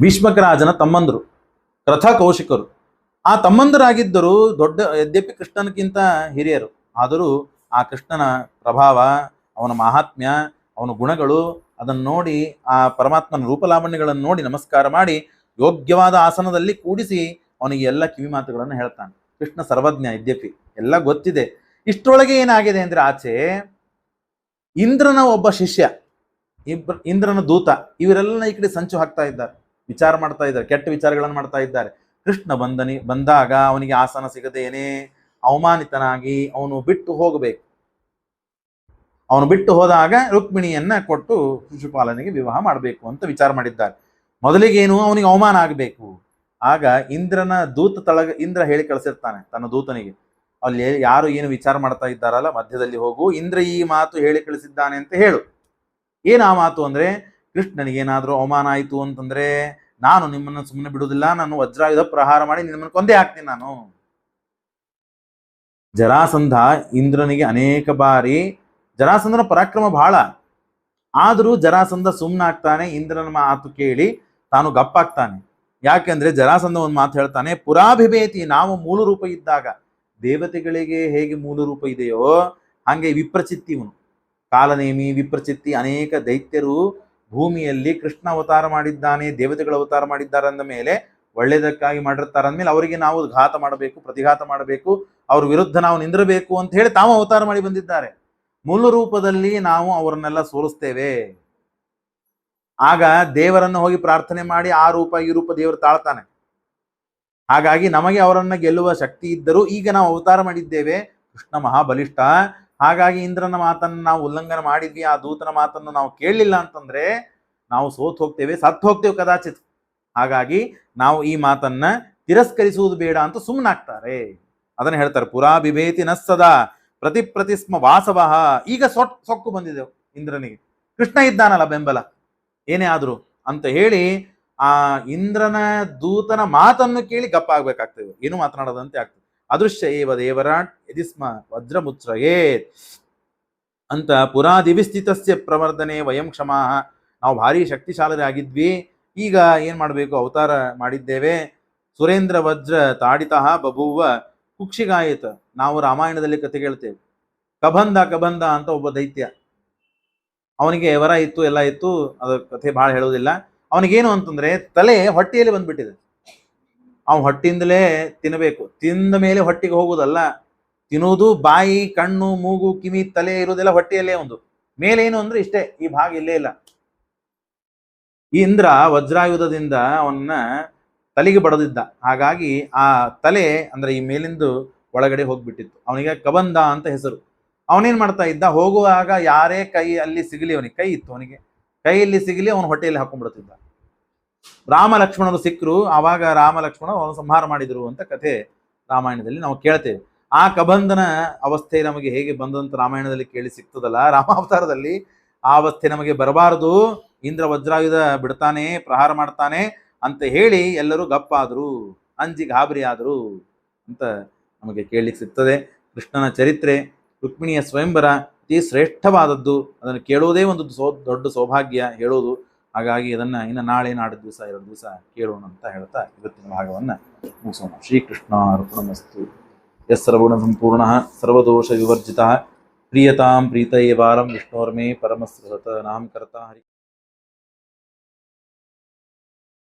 ಭೀಷ್ಮಕ ರಾಜನ ತಮ್ಮಂದ್ರು ಕೃಥ ಕೌಶಿಕರು. ಆ ತಮ್ಮಂದರಾಗಿದ್ದರು ದೊಡ್ಡ, ಯದ್ಯಪಿ ಕೃಷ್ಣನಕ್ಕಿಂತ ಹಿರಿಯರು, ಆದರೂ ಆ ಕೃಷ್ಣನ ಪ್ರಭಾವ, ಅವನ ಮಹಾತ್ಮ್ಯ, ಅವನ ಗುಣಗಳು ಅದನ್ನು ನೋಡಿ, ಆ ಪರಮಾತ್ಮನ ರೂಪಲಾವಣ್ಯಗಳನ್ನು ನೋಡಿ ನಮಸ್ಕಾರ ಮಾಡಿ ಯೋಗ್ಯವಾದ ಆಸನದಲ್ಲಿ ಕೂಡಿಸಿ ಅವನಿಗೆ ಎಲ್ಲ ಕಿವಿ ಮಾತುಗಳನ್ನು ಹೇಳ್ತಾನೆ. ಕೃಷ್ಣ ಸರ್ವಜ್ಞ, ಯದ್ಯಪಿ ಎಲ್ಲ ಗೊತ್ತಿದೆ. ಇಷ್ಟರೊಳಗೆ ಏನಾಗಿದೆ ಅಂದ್ರೆ, ಆಚೆ ಇಂದ್ರನ ಒಬ್ಬ ಶಿಷ್ಯ, ಇಂದ್ರನ ದೂತ, ಇವರೆಲ್ಲ ಈ ಕಡೆ ಸಂಚು ಹಾಕ್ತಾ ಇದ್ದಾರೆ, ವಿಚಾರ ಮಾಡ್ತಾ ಇದ್ದಾರೆ, ಕೆಟ್ಟ ವಿಚಾರಗಳನ್ನು ಮಾಡ್ತಾ ಇದ್ದಾರೆ. ಕೃಷ್ಣ ಬಂದಾಗ ಅವನಿಗೆ ಆಸನ ಸಿಗದೇನೆ ಅವಮಾನಿತನಾಗಿ ಅವನು ಬಿಟ್ಟು ಹೋಗಬೇಕು. ಅವನು ಬಿಟ್ಟು ಹೋದಾಗ ರುಕ್ಮಿಣಿಯನ್ನ ಕೊಟ್ಟು ಶಿಶುಪಾಲನಿಗೆ ವಿವಾಹ ಮಾಡಬೇಕು ಅಂತ ವಿಚಾರ ಮಾಡಿದ್ದಾರೆ. ಮೊದಲಿಗೇನು, ಅವನಿಗೆ ಅವಮಾನ ಆಗಬೇಕು. ಆಗ ಇಂದ್ರನ ದೂತ ಇಂದ್ರ ಹೇಳಿ ಕಳಿಸಿರ್ತಾನೆ ತನ್ನ ದೂತನಿಗೆ, ಅಲ್ಲಿ ಯಾರು ಏನು ವಿಚಾರ ಮಾಡ್ತಾ ಇದ್ದಾರಲ್ಲ ಮಧ್ಯದಲ್ಲಿ ಹೋಗು, ಇಂದ್ರ ಈ ಮಾತು ಹೇಳಿ ಕಳಿಸಿದ್ದಾನೆ ಅಂತ ಹೇಳು. ಏನು ಆ ಮಾತು ಅಂದ್ರೆ, ಕೃಷ್ಣನಿಗೆ ಏನಾದರೂ ಅವಮಾನ ಆಯಿತು ಅಂತಂದ್ರೆ ನಾನು ನಿಮ್ಮನ್ನು ಸುಮ್ಮನೆ ಬಿಡುವುದಿಲ್ಲ, ನಾನು ವಜ್ರಾಯುಧ ಪ್ರಹಾರ ಮಾಡಿ ನಿಮ್ಮನ್ನು ಕೊಂದೇ ಹಾಕ್ತೀನಿ ನಾನು. ಜರಾಸಂಧ ಇಂದ್ರನಿಗೆ ಅನೇಕ ಬಾರಿ, ಜರಾಸಂಧನ ಪರಾಕ್ರಮ ಬಹಳ, ಆದರೂ ಜರಾಸಂಧ ಸುಮ್ಮನಾಗ್ತಾನೆ. ಇಂದ್ರನ ಮಾತು ಕೇಳಿ ತಾನು ಗಪ್ಪಾಗ್ತಾನೆ. ಯಾಕೆಂದ್ರೆ ಜರಾಸಂಧ ಒಂದು ಮಾತು ಹೇಳ್ತಾನೆ, ಪುರಾಭಿಭೇತಿ, ನಾವು ಮೂಲ ರೂಪ ಇದ್ದಾಗ ದೇವತೆಗಳಿಗೆ ಹೇಗೆ ಮೂಲ ರೂಪ ಇದೆಯೋ ಹಾಗೆ ವಿಪ್ರಚಿತ್ತಿ, ಇವನು ಕಾಲನೇಮಿ, ವಿಪ್ರಚಿತ್ತಿ, ಅನೇಕ ದೈತ್ಯರು ಭೂಮಿಯಲ್ಲಿ ಕೃಷ್ಣ ಅವತಾರ ಮಾಡಿದ್ದಾನೆ, ದೇವತೆಗಳು ಅವತಾರ ಮಾಡಿದ್ದಾರೆ ಅಂದ ಮೇಲೆ ಒಳ್ಳೇದಕ್ಕಾಗಿ ಮಾಡಿರ್ತಾರೆ ಅಂದಮೇಲೆ ಅವರಿಗೆ ನಾವು ಘಾತ ಮಾಡಬೇಕು, ಪ್ರತಿಘಾತ ಮಾಡಬೇಕು, ಅವ್ರ ವಿರುದ್ಧ ನಾವು ನಿಂದಿರಬೇಕು ಅಂತ ಹೇಳಿ ತಾವು ಅವತಾರ ಮಾಡಿ ಬಂದಿದ್ದಾರೆ. ಮೂಲ ರೂಪದಲ್ಲಿ ನಾವು ಅವರನ್ನೆಲ್ಲ ಸೋಲಿಸ್ತೇವೆ. ಆಗ ದೇವರನ್ನು ಹೋಗಿ ಪ್ರಾರ್ಥನೆ ಮಾಡಿ ಆ ರೂಪ ಈ ರೂಪ ದೇವರು ತಾಳ್ತಾನೆ. ಹಾಗಾಗಿ ನಮಗೆ ಅವರನ್ನ ಗೆಲ್ಲುವ ಶಕ್ತಿ ಇದ್ದರೂ ಈಗ ನಾವು ಅವತಾರ ಮಾಡಿದ್ದೇವೆ, ಕೃಷ್ಣ ಮಹಾಬಲಿಷ್ಠ. ಹಾಗಾಗಿ ಇಂದ್ರನ ಮಾತನ್ನು ನಾವು ಉಲ್ಲಂಘನೆ ಮಾಡಿದ್ವಿ, ಆ ದೂತನ ಮಾತನ್ನು ನಾವು ಕೇಳಲಿಲ್ಲ ಅಂತಂದ್ರೆ ನಾವು ಸೋತ್ ಹೋಗ್ತೇವೆ, ಸತ್ತು ಹೋಗ್ತೇವೆ ಕದಾಚಿತ್. ಹಾಗಾಗಿ ನಾವು ಈ ಮಾತನ್ನ ತಿರಸ್ಕರಿಸುವುದು ಬೇಡ ಅಂತ ಸುಮ್ಮನಾಗ್ತಾರೆ. ಅದನ್ನ ಹೇಳ್ತಾರೆ, ಪುರಾ ಬಿಭೇತಿ ನಸ್ಸದ ಪ್ರತಿಸ್ಮ ವಾಸವಃ. ಈಗ ಸೊಕ್ಕು ಬಂದಿದೆ ಇಂದ್ರನಿಗೆ, ಕೃಷ್ಣ ಇದ್ದಾನಲ್ಲ ಬೆಂಬಲ, ಏನೇ ಆದ್ರು ಅಂತ ಹೇಳಿ ಆ ಇಂದ್ರನ ದೂತನ ಮಾತನ್ನು ಕೇಳಿ ಗಪ್ಪ ಆಗ್ಬೇಕಾಗ್ತದೆ, ಏನು ಮಾತನಾಡೋದಂತೆ ಆಗ್ತದೆ. ಅದೃಶ್ಯ ಏವ ದೇವರಾಟ್ ಯದಿಸ್ಮ ವಜ್ರಮುಚ್ರಯೇ ಅಂತ ಪುರಾ ದಿವಿಸ್ಥಿತಸ್ಯ ಪ್ರವರ್ಧನೆ ವಯಂ ಕ್ಷಮಾ. ನಾವು ಭಾರಿ ಶಕ್ತಿಶಾಲರಾಗಿದ್ವಿ, ಈಗ ಏನ್ ಮಾಡಬೇಕು, ಅವತಾರ ಮಾಡಿದ್ದೇವೆ. ಸುರೇಂದ್ರ ವಜ್ರ ತಾಡಿತಃ ಬಭೂವ ಕುಕ್ಷಿಗಾಯಿತ. ನಾವು ರಾಮಾಯಣದಲ್ಲಿ ಕಥೆ ಕೇಳ್ತೇವೆ. ಕಬಂಧ ಅಂತ ಒಬ್ಬ ದೈತ್ಯ, ಅವನಿಗೆ ವರ ಇತ್ತು, ಎಲ್ಲ ಇತ್ತು, ಅದ್ರ ಕಥೆ ಭಾಳ ಹೇಳೋದಿಲ್ಲ. ಅವನಿಗೇನು ಅಂತಂದ್ರೆ ತಲೆ ಹೊಟ್ಟೆಯಲ್ಲಿ ಬಂದ್ಬಿಟ್ಟಿದೆ. ಅವನು ಹೊಟ್ಟಿಂದಲೇ ತಿನ್ನಬೇಕು, ತಿಂದ ಮೇಲೆ ಹೊಟ್ಟಿಗೆ ಹೋಗುದಲ್ಲ, ತಿನ್ನುವುದು ಬಾಯಿ, ಕಣ್ಣು, ಮೂಗು, ಕಿವಿ, ತಲೆ ಇರುವುದೆಲ್ಲ ಹೊಟ್ಟೆಯಲ್ಲೇ. ಒಂದು ಮೇಲೇನು ಅಂದ್ರೆ ಇಷ್ಟೇ, ಈ ಭಾಗ ಇಲ್ಲೇ ಇಲ್ಲ. ಈ ಇಂದ್ರ ವಜ್ರಾಯುಧದಿಂದ ಅವನ್ನ ತಲೆಗೆ ಬಡದಿದ್ದ, ಹಾಗಾಗಿ ಆ ತಲೆ ಅಂದ್ರೆ ಈ ಮೇಲಿಂದು ಒಳಗಡೆ ಹೋಗ್ಬಿಟ್ಟಿತ್ತು. ಅವನಿಗೆ ಕಬಂಧ ಅಂತ ಹೆಸರು. ಅವನೇನ್ ಮಾಡ್ತಾ ಇದ್ದ, ಹೋಗುವಾಗ ಯಾರೇ ಕೈ ಅಲ್ಲಿ ಸಿಗಲಿ, ಅವನಿಗೆ ಕೈ ಇತ್ತು, ಅವನಿಗೆ ಕೈಯಲ್ಲಿ ಸಿಗಲಿ ಅವನ ಹೊಟ್ಟೆಯಲ್ಲಿ ಹಾಕೊಂಡ್ಬಿಡ್ತಿದ್ದ. ರಾಮ ಲಕ್ಷ್ಮಣರು ಸಿಕ್ಕರು, ಆವಾಗ ರಾಮ ಲಕ್ಷ್ಮಣ ಅವನು ಸಂಹಾರ ಮಾಡಿದ್ರು ಅಂತ ಕಥೆ ರಾಮಾಯಣದಲ್ಲಿ ನಾವು ಕೇಳ್ತೇವೆ. ಆ ಕಬಂಧನ ಅವಸ್ಥೆ ನಮಗೆ ಹೇಗೆ ಬಂದಂತ ರಾಮಾಯಣದಲ್ಲಿ ಕೇಳಿ ಸಿಗ್ತದಲ್ಲ, ರಾಮಾವತಾರದಲ್ಲಿ ಆ ಅವಸ್ಥೆ ನಮಗೆ ಬರಬಾರದು. ಇಂದ್ರ ವಜ್ರಾಯುಧ ಬಿಡ್ತಾನೆ, ಪ್ರಹಾರ ಮಾಡ್ತಾನೆ ಅಂತ ಹೇಳಿ ಎಲ್ಲರೂ ಗಪ್ಪಾದ್ರು, ಅಂಜಿ ಗಾಬರಿ ಆದ್ರು ಅಂತ ನಮಗೆ ಕೇಳಲಿಕ್ಕೆ ಸಿಗ್ತದೆ. ಕೃಷ್ಣನ ಚರಿತ್ರೆ, ರುಕ್ಮಿಣಿಯ ಸ್ವಯಂವರ ಅತಿ ಶ್ರೇಷ್ಠವಾದದ್ದು. ಅದನ್ನು ಕೇಳುವುದೇ ಒಂದು ದೊಡ್ಡ ಸೌಭಾಗ್ಯ ಹೇಳೋದು. ಹಾಗಾಗಿ ಅದನ್ನು ಇನ್ನು ನಾಳೆ ನಾಡಿದ ದಿವಸ 2 ದಿವಸ ಕೇಳೋಣ ಅಂತ ಹೇಳ್ತಾ ಇವತ್ತಿನ ಭಾಗವನ್ನು ಮುಗಿಸೋಣ. ಶ್ರೀಕೃಷ್ಣ ಅರ್ಪಣಮಸ್ತು. ಯಸ್ಸರ್ವಗುಣ ಸಂಪೂರ್ಣ ಸರ್ವದೋಷ ವಿವರ್ಜಿತ ಪ್ರಿಯತಾಂ ಪ್ರೀತಯೇ ವಾರಂ ವಿಷ್ಣೋರ್ಮೇ ಪರಮಸ್ಪೃಹತ ನಾಮಕರ್ತ ಹರಿ.